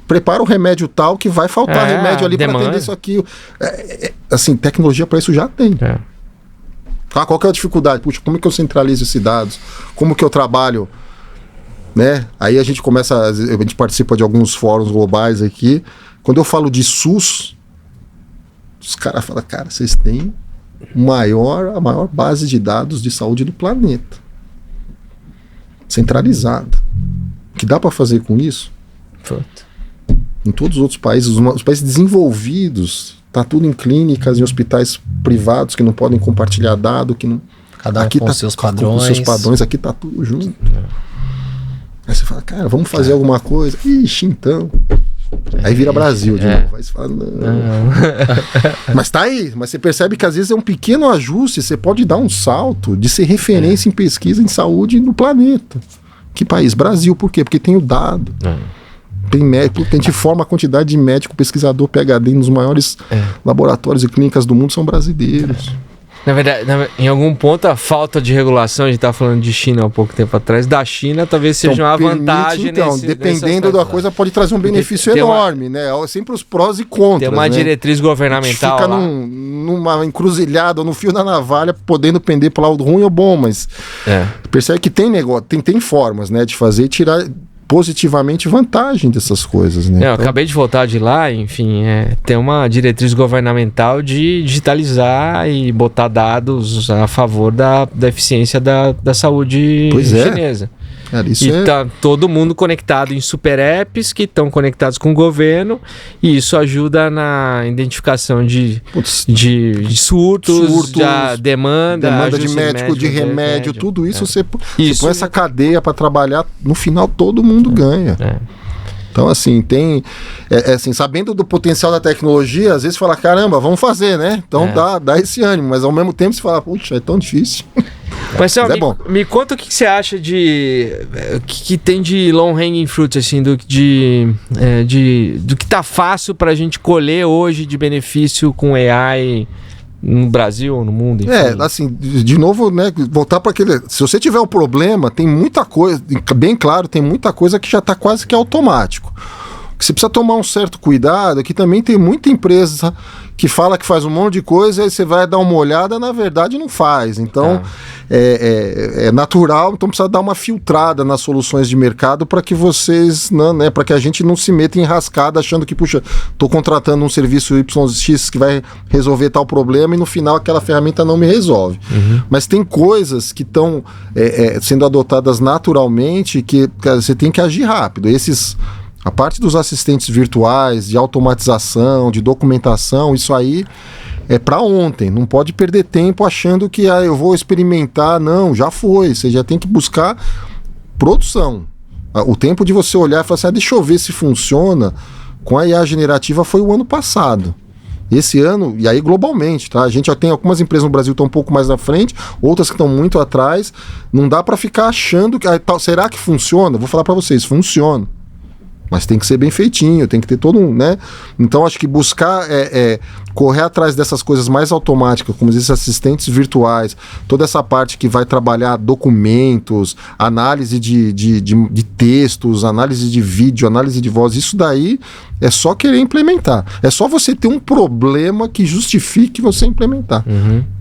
prepara um remédio tal que vai faltar remédio ali para atender isso aqui. Assim, tecnologia para isso já tem. Qual que é a dificuldade? Puxa, como que eu centralizo esses dados? Como que eu trabalho? Né? Aí a gente participa de alguns fóruns globais aqui. Quando eu falo de SUS, os caras falam, cara, vocês têm a maior base de dados de saúde do planeta. Centralizada. O que dá para fazer com isso? Em todos os outros países, os países desenvolvidos, tá tudo em clínicas, em hospitais privados que não podem compartilhar dado, que não... Cada um aqui com seus padrões. Com seus padrões, aqui tá tudo junto. Aí você fala, cara, vamos fazer alguma coisa. Ixi, então... Aí vira Brasil de novo. Aí você fala, não. Mas tá aí. Mas você percebe que às vezes é um pequeno ajuste, você pode dar um salto de ser referência em pesquisa em saúde no planeta. Que país? Brasil. Por quê? Porque tem o dado. Tem médico, a gente forma a quantidade de médico, pesquisador, PhD nos maiores laboratórios e clínicas do mundo são brasileiros. Na verdade, em algum ponto, a falta de regulação, a gente estava falando de China há pouco tempo atrás, da China talvez seja uma vantagem. Dependendo da coisa, pode trazer um benefício enorme, né? Sempre os prós e contras. Tem uma diretriz governamental. Fica numa encruzilhada, no fio da navalha, podendo pender para o lado ruim ou bom, mas percebe que tem negócio, tem formas, né, de fazer e tirar positivamente vantagem dessas coisas, né? Eu acabei de voltar de lá, enfim, tem uma diretriz governamental de digitalizar e botar dados a favor da eficiência da saúde chinesa. Tá todo mundo conectado em super apps que estão conectados com o governo, e isso ajuda na identificação de surtos, de demanda de médico, de remédio, tudo isso você põe essa cadeia para trabalhar, no final todo mundo ganha. Então, assim, tem... assim, sabendo do potencial da tecnologia, às vezes fala, caramba, vamos fazer, né? Então dá esse ânimo, mas ao mesmo tempo você fala, puxa, é tão difícil. Mas, me conta o que você acha que tem de long hanging fruit, assim, do que tá fácil pra gente colher hoje de benefício com AI no Brasil ou no mundo, enfim. Assim, de novo, né, voltar para aquele... Se você tiver um problema, tem muita coisa, bem claro, tem muita coisa que já está quase que automático. Você precisa tomar um certo cuidado, que também tem muita empresa que fala que faz um monte de coisa, aí você vai dar uma olhada, na verdade não faz. Então, é natural, então precisa dar uma filtrada nas soluções de mercado para que vocês, né, para que a gente não se meta em rascada achando que, puxa, estou contratando um serviço YX que vai resolver tal problema e no final aquela ferramenta não me resolve. Mas tem coisas que estão sendo adotadas naturalmente que você tem que agir rápido. A parte dos assistentes virtuais, de automatização, de documentação, isso aí é para ontem. Não pode perder tempo achando que eu vou experimentar. Não, já foi. Você já tem que buscar produção. O tempo de você olhar e falar assim, deixa eu ver se funciona, com a IA generativa foi o ano passado. Esse ano, e aí globalmente, tá? A gente já tem algumas empresas no Brasil que estão um pouco mais na frente, outras que estão muito atrás. Não dá para ficar achando que... será que funciona? Vou falar para vocês, funciona. Mas tem que ser bem feitinho, tem que ter todo um, né? Então acho que buscar correr atrás dessas coisas mais automáticas, como esses assistentes virtuais, toda essa parte que vai trabalhar documentos, análise de textos, análise de vídeo, análise de voz, isso daí É só querer implementar. É só você ter um problema que justifique você implementar.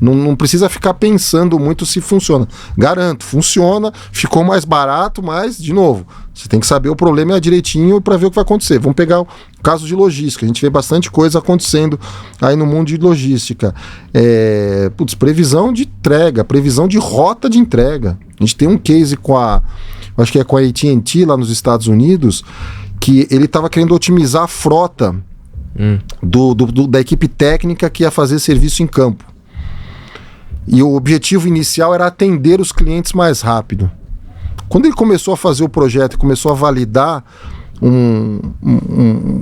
Não precisa ficar pensando muito se funciona. Garanto, funciona, ficou mais barato, mas, de novo, você tem que saber o problema direitinho para ver o que vai acontecer. Vamos pegar o caso de logística. A gente vê bastante coisa acontecendo aí no mundo de logística. Previsão de entrega, previsão de rota de entrega. A gente tem um case acho que é com a AT&T lá nos Estados Unidos, que ele estava querendo otimizar a frota da equipe técnica que ia fazer serviço em campo. E o objetivo inicial era atender os clientes mais rápido. Quando ele começou a fazer o projeto e começou a validar,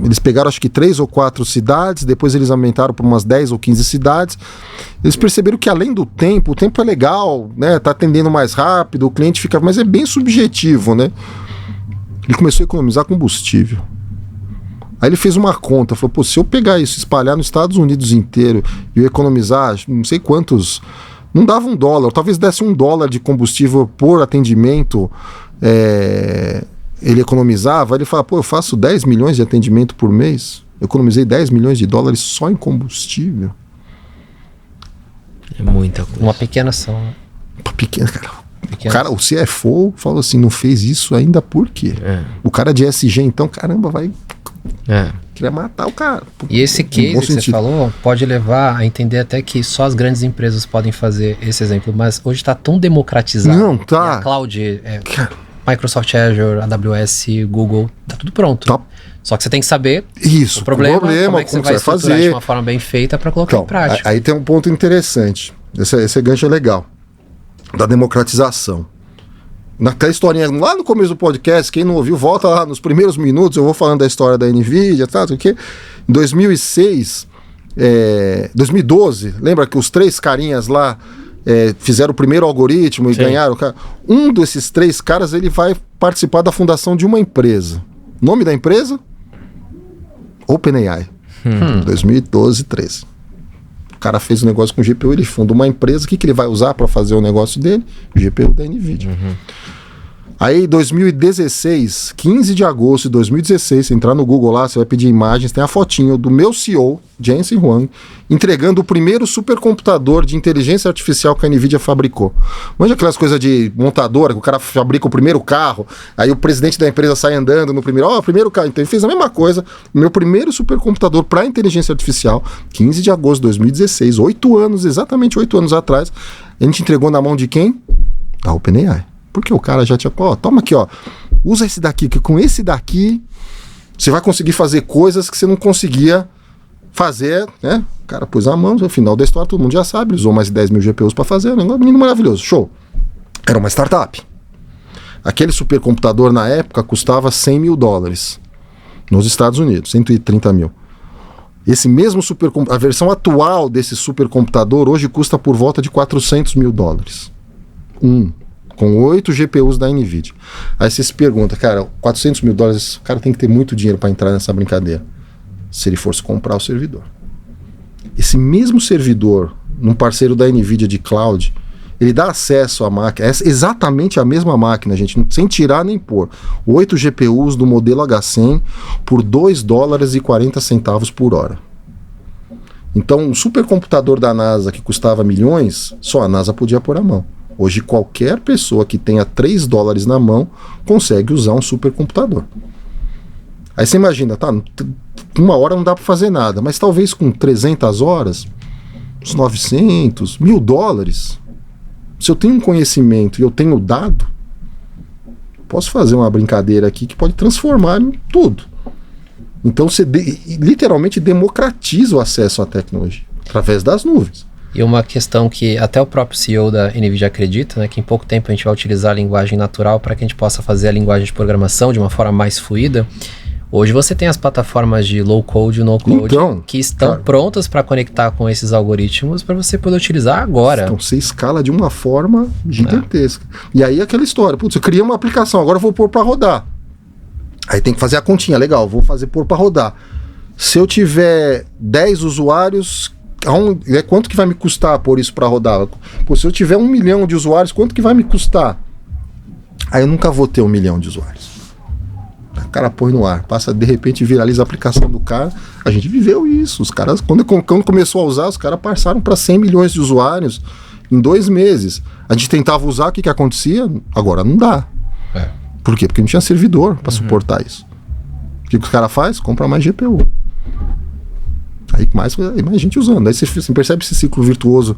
eles pegaram acho que 3 ou 4 cidades, depois eles aumentaram para umas 10 ou 15 cidades. Eles perceberam que além do tempo, o tempo é legal, né? Tá atendendo mais rápido, o cliente fica... Mas é bem subjetivo, né? Ele começou a economizar combustível. Aí ele fez uma conta, falou, pô, se eu pegar isso e espalhar nos Estados Unidos inteiro e eu economizar não sei quantos... Não dava $1, talvez desse $1 de combustível por atendimento, ele economizava, ele fala, pô, eu faço 10 milhões de atendimento por mês, eu economizei 10 milhões de dólares só em combustível. É muita coisa. Uma pequena ação. Uma pequena, cara. O CFO falou assim, não fez isso ainda por quê? O cara de SG, então, caramba, vai... Queria matar o cara. E esse case que você falou pode levar a entender até que só as grandes empresas podem fazer esse exemplo, mas hoje está tão democratizado. Não, tá. A cloud, Microsoft Azure, AWS, Google, tá tudo pronto. Tá. Só que você tem que saber isso, o problema como é que você vai estruturar fazer de uma forma bem feita para colocar em prática. Aí tem um ponto interessante. Esse gancho é legal. Da democratização. Naquela historinha lá no começo do podcast, quem não ouviu, volta lá nos primeiros minutos, eu vou falando da história da NVIDIA, tá, em 2012, lembra que os 3 carinhas lá fizeram o primeiro algoritmo e ganharam? Um desses 3 caras, ele vai participar da fundação de uma empresa. Nome da empresa? OpenAI. 2012, 13. O cara fez um negócio com GPU, ele funda uma empresa, o que ele vai usar para fazer o negócio dele? GPU da NVIDIA. Aí, 2016, 15 de agosto de 2016, você entrar no Google lá, você vai pedir imagens, tem a fotinho do meu CEO, Jensen Huang, entregando o primeiro supercomputador de inteligência artificial que a NVIDIA fabricou. Manja aquelas coisas de montadora, que o cara fabrica o primeiro carro, aí o presidente da empresa sai andando no primeiro, primeiro carro. Então ele fez a mesma coisa, meu primeiro supercomputador para inteligência artificial, 15 de agosto de 2016, 8 anos, exatamente 8 anos atrás, a gente entregou na mão de quem? Da OpenAI. Porque o cara já tinha, toma aqui, usa esse daqui, que com esse daqui você vai conseguir fazer coisas que você não conseguia fazer, né? O cara pôs a mão, no final da história todo mundo já sabe, usou mais de 10 mil GPUs para fazer, um menino maravilhoso, show. Era uma startup. Aquele supercomputador na época custava $100 mil nos Estados Unidos, 130 mil. Esse mesmo supercomputador, a versão atual desse supercomputador hoje custa por volta de $400 mil. Com 8 GPUs da NVIDIA. Aí você se pergunta, cara, $400 mil, o cara tem que ter muito dinheiro para entrar nessa brincadeira. Se ele fosse comprar o servidor. Esse mesmo servidor, num parceiro da NVIDIA de cloud, ele dá acesso à máquina, é exatamente a mesma máquina, gente, sem tirar nem pôr. 8 GPUs do modelo H100 por $2,40 por hora. Então, um supercomputador da NASA que custava milhões, só a NASA podia pôr a mão. Hoje, qualquer pessoa que tenha $3 na mão consegue usar um supercomputador. Aí você imagina, tá? Uma hora não dá para fazer nada, mas talvez com 300 horas, uns 900, $1.000, se eu tenho um conhecimento e eu tenho dado, posso fazer uma brincadeira aqui que pode transformar em tudo. Então você literalmente democratiza o acesso à tecnologia através das nuvens. E uma questão que até o próprio CEO da NVIDIA acredita, né, que em pouco tempo a gente vai utilizar a linguagem natural para que a gente possa fazer a linguagem de programação de uma forma mais fluida. Hoje você tem as plataformas de low code e no code que estão prontas para conectar com esses algoritmos para você poder utilizar agora. Então você escala de uma forma gigantesca. E aí aquela história, putz, eu criei uma aplicação, agora eu vou pôr para rodar. Aí tem que fazer a continha, legal, vou fazer pôr para rodar. Se eu tiver 10 usuários, quanto que vai me custar pôr isso para rodar? Pô, se eu tiver 1 milhão de usuários, quanto que vai me custar? Aí eu nunca vou ter 1 milhão de usuários. cara põe no ar, passa, de repente viraliza a aplicação do cara. A gente viveu isso. Os caras, quando começou a usar, os caras passaram para 100 milhões de usuários em 2 meses. A gente tentava usar, o que acontecia? Agora não dá. Por quê? Porque não tinha servidor para suportar isso. O que os caras fazem? Compra mais GPU. Aí mais gente usando. Aí você percebe esse ciclo virtuoso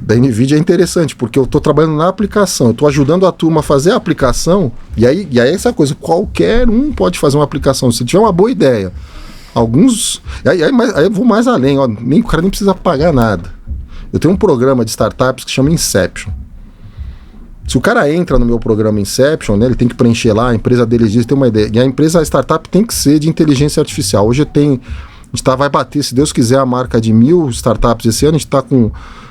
da NVIDIA. É interessante, porque eu estou trabalhando na aplicação, eu estou ajudando a turma a fazer a aplicação, e aí essa coisa, qualquer um pode fazer uma aplicação, se tiver uma boa ideia. Alguns... Aí eu vou mais além, ó, o cara nem precisa pagar nada. Eu tenho um programa de startups que chama Inception. Se o cara entra no meu programa Inception, né, ele tem que preencher lá, a empresa dele diz, tem uma ideia, e a startup tem que ser de inteligência artificial. Hoje a gente vai bater, se Deus quiser, a marca de 1.000 startups esse ano. A gente está com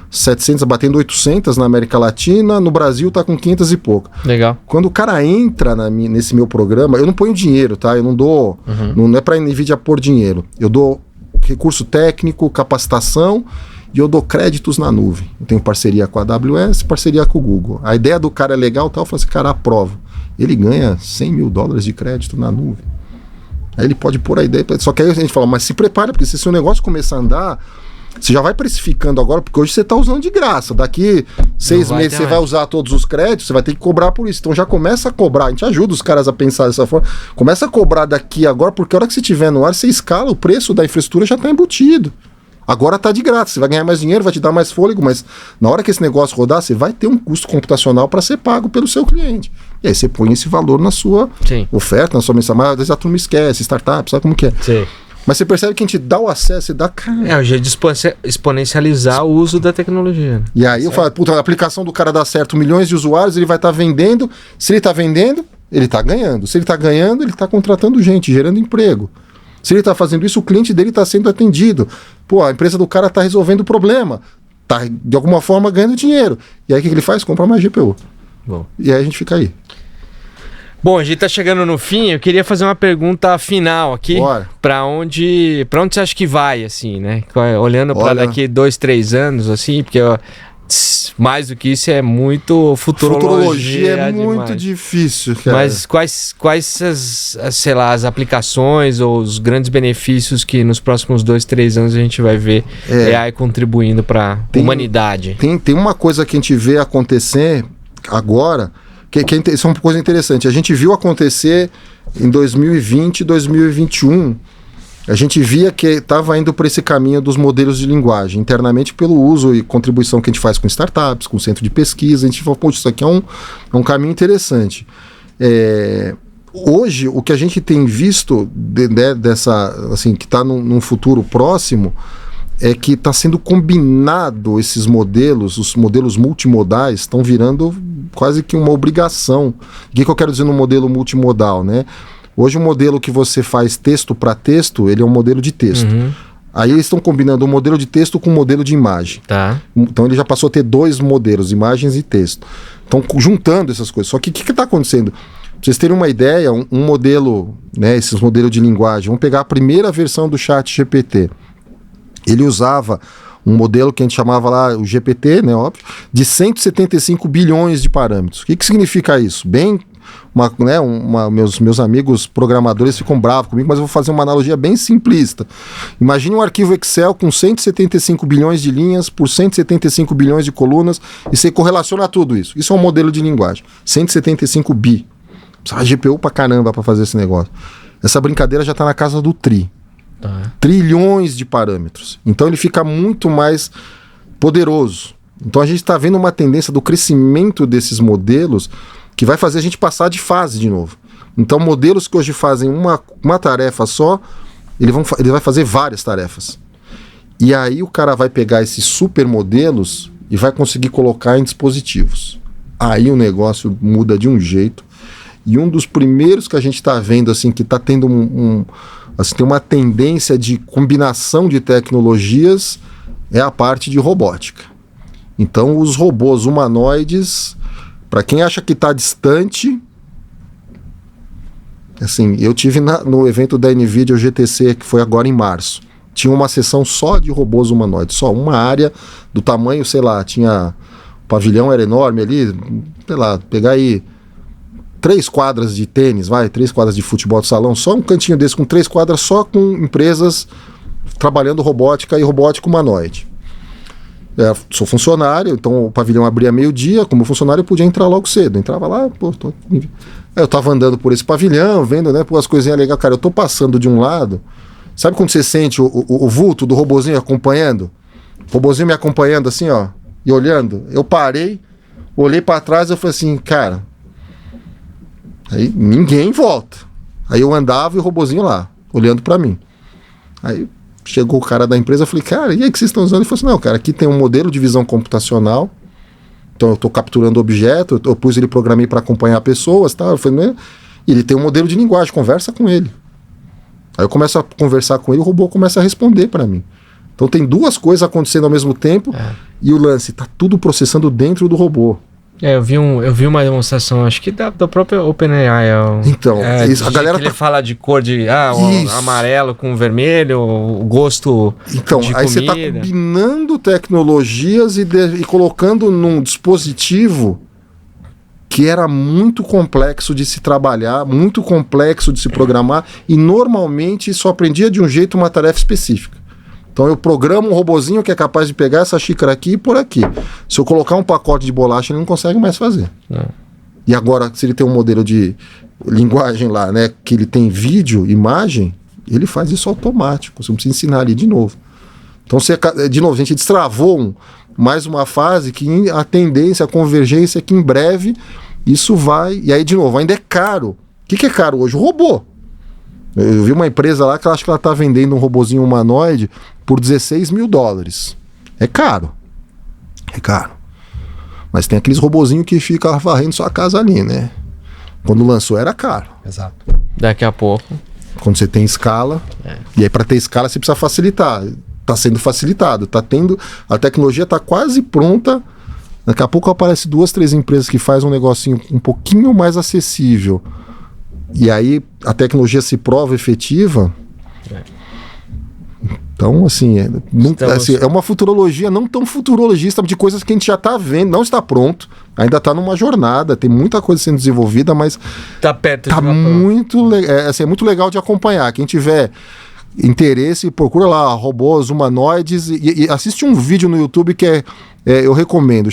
700, batendo 800 na América Latina. No Brasil está com 500 e pouco. Legal. Quando o cara entra nesse meu programa, eu não ponho dinheiro, tá? Eu não dou... Não é para a NVIDIA pôr dinheiro. Eu dou recurso técnico, capacitação e eu dou créditos na nuvem. Eu tenho parceria com a AWS, parceria com o Google. A ideia do cara é legal, tal, eu falo assim, cara, aprova. Ele ganha $100 mil de crédito na nuvem. Aí ele pode pôr a ideia, só que aí a gente fala, mas se prepara, porque se seu negócio começar a andar, você já vai precificando agora, porque hoje você está usando de graça, daqui 6 meses você vai usar todos os créditos, você vai ter que cobrar por isso, então já começa a cobrar, a gente ajuda os caras a pensar dessa forma, começa a cobrar daqui agora, porque a hora que você estiver no ar, você escala, o preço da infraestrutura já está embutido. Agora está de graça, você vai ganhar mais dinheiro, vai te dar mais fôlego, mas na hora que esse negócio rodar, você vai ter um custo computacional para ser pago pelo seu cliente. E aí você põe esse valor na sua oferta, na sua mensagem. Mas às vezes a turma esquece, startup, sabe como que é? Sim. Mas você percebe que a gente dá o acesso, você dá... o jeito de exponencializar o uso da tecnologia. E aí eu falo, puta, a aplicação do cara dá certo, milhões de usuários, ele vai estar vendendo. Se ele está vendendo, ele está ganhando. Se ele está ganhando, ele está contratando gente, gerando emprego. Se ele está fazendo isso, o cliente dele está sendo atendido. Pô, a empresa do cara está resolvendo o problema. Está, de alguma forma, ganhando dinheiro. E aí o que ele faz? Compra mais GPU. Bom. E aí a gente fica aí. Bom, a gente está chegando no fim. Eu queria fazer uma pergunta final aqui. Para onde você acha que vai, assim, né? Olhando para daqui 2, 3 anos, assim, porque... mais do que isso é muito futurologia é muito difícil, cara. Mas quais sei lá, as aplicações ou os grandes benefícios que nos próximos 2, 3 anos a gente vai ver AI contribuindo para a humanidade? Tem uma coisa que a gente vê acontecer agora, isso é uma coisa interessante. A gente viu acontecer em 2020 e 2021. A gente via que estava indo por esse caminho dos modelos de linguagem, internamente pelo uso e contribuição que a gente faz com startups, com centro de pesquisa. A gente falou, pô, isso aqui é um caminho interessante. Hoje, o que a gente tem visto dessa, assim, que está num futuro próximo, é que está sendo combinado esses modelos, os modelos multimodais estão virando quase que uma obrigação. O que eu quero dizer no modelo multimodal, né? Hoje o modelo que você faz texto para texto, ele é um modelo de texto. Aí eles estão combinando o modelo de texto com o modelo de imagem. Tá. Então ele já passou a ter 2 modelos, imagens e texto. Estão juntando essas coisas. Só que o que está acontecendo? Pra vocês terem uma ideia, um modelo, né, esses modelos de linguagem, vamos pegar a primeira versão do ChatGPT. Ele usava um modelo que a gente chamava lá, o GPT, né, óbvio, de 175 bilhões de parâmetros. O que significa isso? Meus amigos programadores ficam bravos comigo, mas eu vou fazer uma analogia bem simplista. Imagine um arquivo Excel com 175 bilhões de linhas por 175 bilhões de colunas e você correlaciona tudo isso. Isso é um modelo de linguagem. 175 bi. Precisa de GPU pra caramba pra fazer esse negócio. Essa brincadeira já tá na casa do tri. Trilhões de parâmetros. Então ele fica muito mais poderoso. Então a gente está vendo uma tendência do crescimento desses modelos que vai fazer a gente passar de fase de novo. Então modelos que hoje fazem uma tarefa só, ele vai fazer várias tarefas. E aí o cara vai pegar esses super modelos e vai conseguir colocar em dispositivos. Aí o negócio muda de um jeito. E um dos primeiros que a gente está vendo, assim, que está tendo assim, tem uma tendência de combinação de tecnologias, é a parte de robótica. Então os robôs humanoides, para quem acha que está distante, assim, eu tive no evento da NVIDIA, o GTC, que foi agora em março. Tinha uma sessão só de robôs humanoides, só uma área do tamanho, sei lá, tinha... O pavilhão era enorme ali, sei lá, pegar aí 3 quadras de tênis, 3 quadras de futebol de salão, só um cantinho desse com 3 quadras, só com empresas trabalhando robótica e robótica humanoide. Sou funcionário, então o pavilhão abria meio-dia, como funcionário eu podia entrar logo cedo. Entrava lá, eu tava andando por esse pavilhão, vendo, né, as coisinhas legais. Cara, eu tô passando de um lado, sabe quando você sente o vulto do robozinho acompanhando? O robozinho me acompanhando assim, ó, e olhando. Eu parei, olhei pra trás e eu falei assim, cara, aí ninguém volta. Aí eu andava e o robozinho lá, olhando pra mim. Aí chegou o cara da empresa, eu falei, cara, e aí que vocês estão usando? Ele falou assim, não, cara, aqui tem um modelo de visão computacional, então eu estou capturando objeto, eu pus ele, programei para acompanhar pessoas, tá? Eu falei, né? E ele tem um modelo de linguagem, conversa com ele. Aí eu começo a conversar com ele, o robô começa a responder para mim. Então tem 2 coisas acontecendo ao mesmo tempo, e o lance, tá tudo processando dentro do robô. Eu vi uma demonstração, acho que da própria OpenAI. Então, a galera ele fala de cor de o amarelo com vermelho, o gosto então, de aí comida. você está combinando tecnologias e colocando num dispositivo que era muito complexo de se trabalhar, muito complexo de se programar, e normalmente só aprendia de um jeito uma tarefa específica. Então eu programo um robozinho que é capaz de pegar essa xícara aqui e por aqui. Se eu colocar um pacote de bolacha, ele não consegue mais fazer. Não. E agora, se ele tem um modelo de linguagem lá, né, que ele tem vídeo, imagem, ele faz isso automático. Você não precisa ensinar ali de novo. Então, de novo, a gente destravou mais uma fase que a tendência, a convergência é que em breve isso vai... E aí, de novo, ainda é caro. O que é caro hoje? O robô. Eu vi uma empresa lá que eu acho que ela está vendendo um robozinho humanoide por $16 mil. É caro. É caro. Mas tem aqueles robozinhos que ficam varrendo sua casa ali, né? Quando lançou era caro. Exato. Daqui a pouco. Quando você tem escala. E aí para ter escala você precisa facilitar. Está sendo facilitado. Tá tendo, a tecnologia está quase pronta. Daqui a pouco aparece 2, 3 empresas que fazem um negocinho um pouquinho mais acessível. E aí a tecnologia se prova efetiva. Então, assim, é uma futurologia não tão futurologista de coisas que a gente já está vendo, não está pronto, ainda está numa jornada, tem muita coisa sendo desenvolvida, mas está perto de muito, é muito legal de acompanhar. Quem tiver interesse, procura lá robôs humanoides e assiste um vídeo no YouTube que eu recomendo,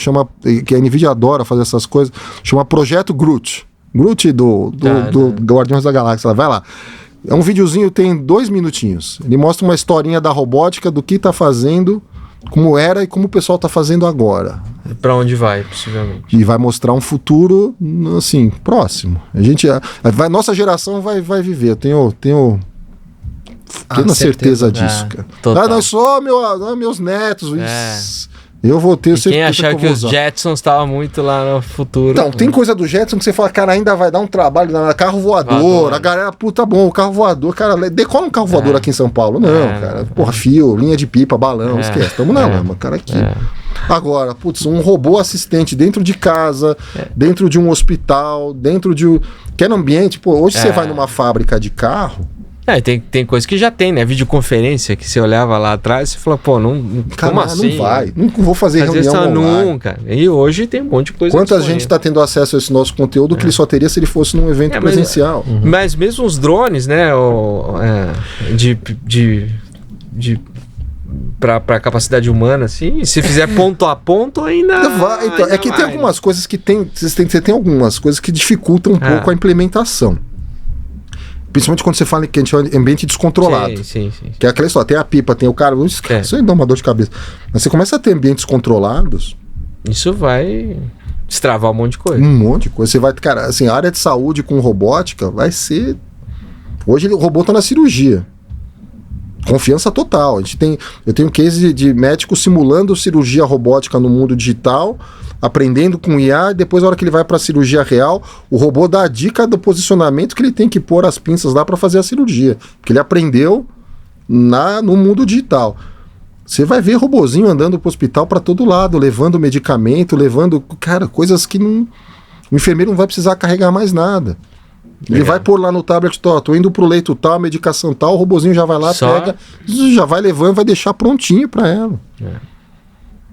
que a NVIDIA adora fazer essas coisas, chama Projeto Groot. Groot do Guardiões da Galáxia, vai lá. É um videozinho, tem 2 minutinhos. Ele mostra uma historinha da robótica, do que tá fazendo, como era e como o pessoal tá fazendo agora. Para onde vai, possivelmente. E vai mostrar um futuro, assim, próximo. Nossa geração vai viver. Eu tenho plena certeza disso, cara. Nós somos meus netos. Eu vou ter certeza. Quem achar que os Jetsons estavam muito lá no futuro. Então, tem coisa do Jetson que você fala, cara, ainda vai dar um trabalho. Carro voador, a galera, puta bom, o carro voador, cara, decola um carro voador aqui em São Paulo. Não, cara, porra, fio, linha de pipa, balão, esquece, estamos na lama, cara, aqui. Agora, putz, um robô assistente dentro de casa, dentro de um hospital, dentro de um... Que é no ambiente, pô, hoje você vai numa fábrica de carro... Tem coisa que já tem, né? Videoconferência que você olhava lá atrás e falou, pô, como assim? Não vai, não vou fazer reunião online. Nunca. E hoje tem um monte de coisa. Quanta gente está tendo acesso a esse nosso conteúdo que ele só teria se ele fosse num evento presencial. Mas mesmo os drones, né? Para capacidade humana, assim, se fizer ponto a ponto, ainda vai. Então, ainda tem algumas coisas que você tem algumas coisas que dificultam um pouco a implementação. Principalmente quando você fala que a gente é um ambiente descontrolado. Sim. Que é aquela história, tem a pipa, tem o cara, isso aí dá uma dor de cabeça. Mas você começa a ter ambientes controlados... Isso vai destravar um monte de coisa. Um monte de coisa. Você vai, cara, assim, a área de saúde com robótica vai ser... Hoje o robô tá na cirurgia. Confiança total. Eu tenho um case de médico simulando cirurgia robótica no mundo digital, aprendendo com IA, e depois, na hora que ele vai para a cirurgia real, o robô dá a dica do posicionamento que ele tem que pôr as pinças lá para fazer a cirurgia. Porque ele aprendeu no mundo digital. Você vai ver robozinho andando pro hospital para todo lado, levando medicamento, cara, coisas que o enfermeiro não vai precisar carregar mais nada. Ele vai pôr lá no tablet, tô indo pro leito tal, medicação tal, o robozinho já vai lá, pega, já vai levando, vai deixar prontinho para ela.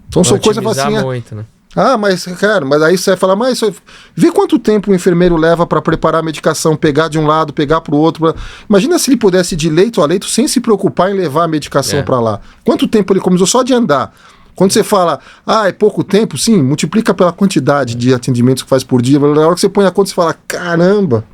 Então são coisas assim... muito, né? Ah, mas, cara, mas aí você vai falar, mas vê quanto tempo o enfermeiro leva para preparar a medicação, pegar de um lado, pegar pro outro. Imagina se ele pudesse ir de leito a leito sem se preocupar em levar a medicação para lá. Quanto tempo ele começou só de andar? Quando você fala, é pouco tempo, sim, multiplica pela quantidade de atendimentos que faz por dia. Na hora que você põe a conta, você fala, caramba.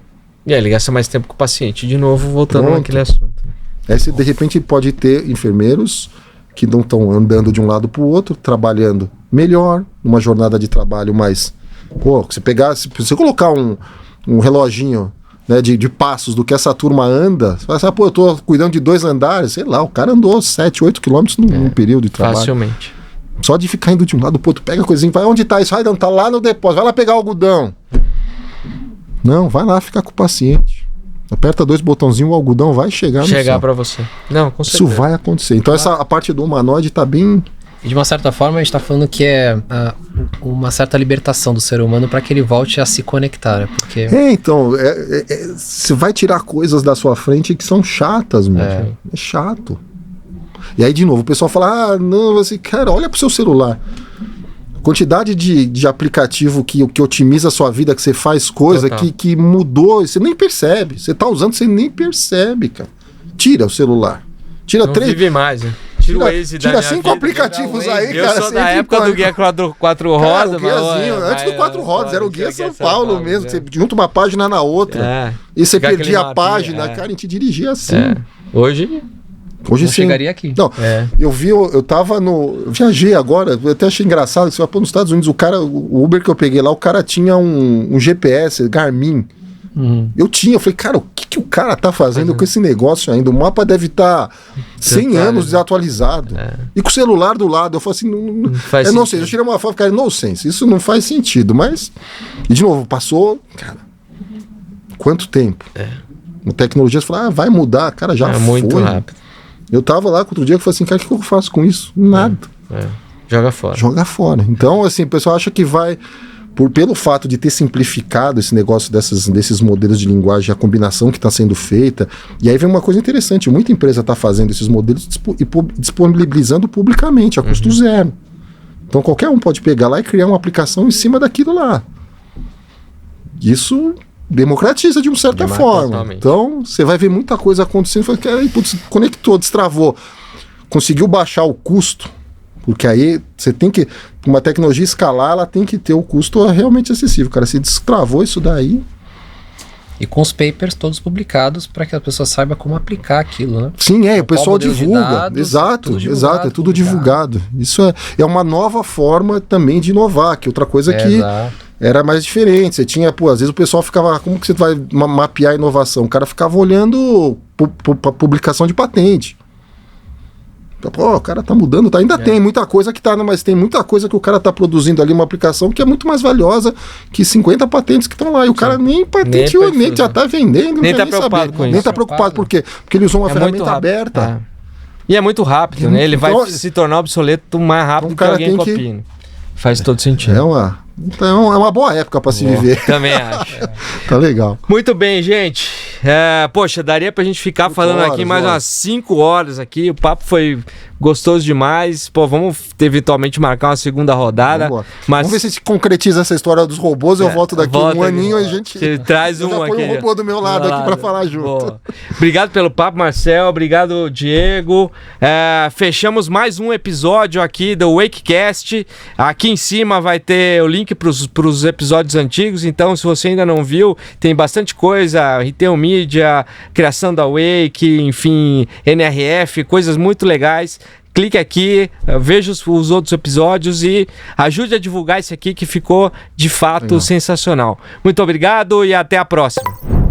E aí ele gasta mais tempo com o paciente. De novo, voltando naquele assunto. Aí você, de repente, pode ter enfermeiros que não estão andando de um lado para o outro, trabalhando melhor, uma jornada de trabalho mais... Pô, se você colocar um reloginho, né, de passos do que essa turma anda, você vai pensar, pô, eu tô cuidando de 2 andares, sei lá, o cara andou 7, 8 quilômetros num período de trabalho. Facilmente. Só de ficar indo de um lado pro outro, pega a coisinha, vai, onde tá isso? Não, tá lá no depósito, vai lá pegar o algodão. Não, vai lá ficar com o paciente. Aperta 2 botãozinhos, o algodão vai chegar para você. Não, com certeza. Isso vai acontecer. Então a parte do humanoide tá bem... E de uma certa forma a gente está falando que é uma certa libertação do ser humano para que ele volte a se conectar, né? Porque... então, você vai tirar coisas da sua frente que são chatas, mesmo. É chato. E aí, de novo, o pessoal fala, não, assim, cara, olha pro seu celular. Quantidade de aplicativo que otimiza a sua vida, que você faz coisa que mudou, você nem percebe. Você tá usando, você nem percebe, cara. Tira o celular. Tira não 3... vive mais, né? Tira 5 aplicativos aí, cara. Eu sou da época do Guia 4 Rodas. O guiazinho, antes do 4 Rodas, era o Guia São Paulo mesmo. Você junta uma página na outra. E você perdia a página. Cara, a gente dirigia assim. Hoje não chegaria aqui. Não, eu viajei agora, eu até achei engraçado, você vai pôr nos Estados Unidos, o Uber que eu peguei lá, o cara tinha um GPS, Garmin. Eu falei, cara, o que o cara tá fazendo com esse negócio ainda? O mapa deve estar 100 anos desatualizado. E com o celular do lado, eu falei assim, eu não sei, eu tirei uma foto, cara, nonsense, isso não faz sentido, mas, e de novo, passou, cara, quanto tempo? A tecnologia, você fala, vai mudar, cara, já foi. Muito rápido. Eu tava lá outro dia e falei assim, cara, o que eu faço com isso? Nada. Joga fora. Joga fora. Então, assim, o pessoal acha que vai... Pelo fato de ter simplificado esse negócio desses modelos de linguagem, a combinação que está sendo feita, e aí vem uma coisa interessante, muita empresa está fazendo esses modelos e disponibilizando publicamente, a custo zero. Então qualquer um pode pegar lá e criar uma aplicação em cima daquilo lá. Isso democratiza de uma certa forma. Totalmente. Então você vai ver muita coisa acontecendo, fala, putz, conectou, destravou, conseguiu baixar o custo. Porque aí você tem que... Uma tecnologia escalar, ela tem que ter o custo realmente acessível. Cara, se destravou isso daí... E com os papers todos publicados para que a pessoa saiba como aplicar aquilo, né? Sim, o pessoal divulga. Dados, exato, é tudo divulgado. Isso é uma nova forma também de inovar, que outra coisa que era mais diferente. Você tinha, às vezes o pessoal ficava... Como que você vai mapear a inovação? O cara ficava olhando publicação de patente. Pô, o cara tá mudando, ainda tem muita coisa que tá, mas tem muita coisa que o cara tá produzindo ali, uma aplicação que é muito mais valiosa que 50 patentes que estão lá, e o cara nem patenteou, nem já tá vendendo, nem tá preocupado com isso. Nem tá preocupado, por quê? Porque ele usou uma ferramenta aberta. E é muito rápido, né? Ele vai se tornar obsoleto mais rápido que alguém copia. Faz todo sentido. Então é uma boa época para se viver. Também acho. Tá legal. Muito bem, gente. Poxa, daria pra gente ficar falando aqui mais umas 5 horas aqui. O papo foi gostoso demais. Pô, vamos eventualmente marcar uma segunda rodada. Vamos ver se concretiza essa história dos robôs. Eu volto daqui um aninho e a gente traz um aqui. Põe um robô do meu lado aqui para falar junto. Boa. Obrigado pelo papo, Marcel. Obrigado, Diego. Fechamos mais um episódio aqui do Wakecast. Aqui em cima vai ter o link para os episódios antigos. Então, se você ainda não viu, tem bastante coisa. Retail Media, criação da Wake, enfim, NRF, coisas muito legais. Clique aqui, veja os outros episódios e ajude a divulgar esse aqui que ficou de fato sensacional. Muito obrigado e até a próxima.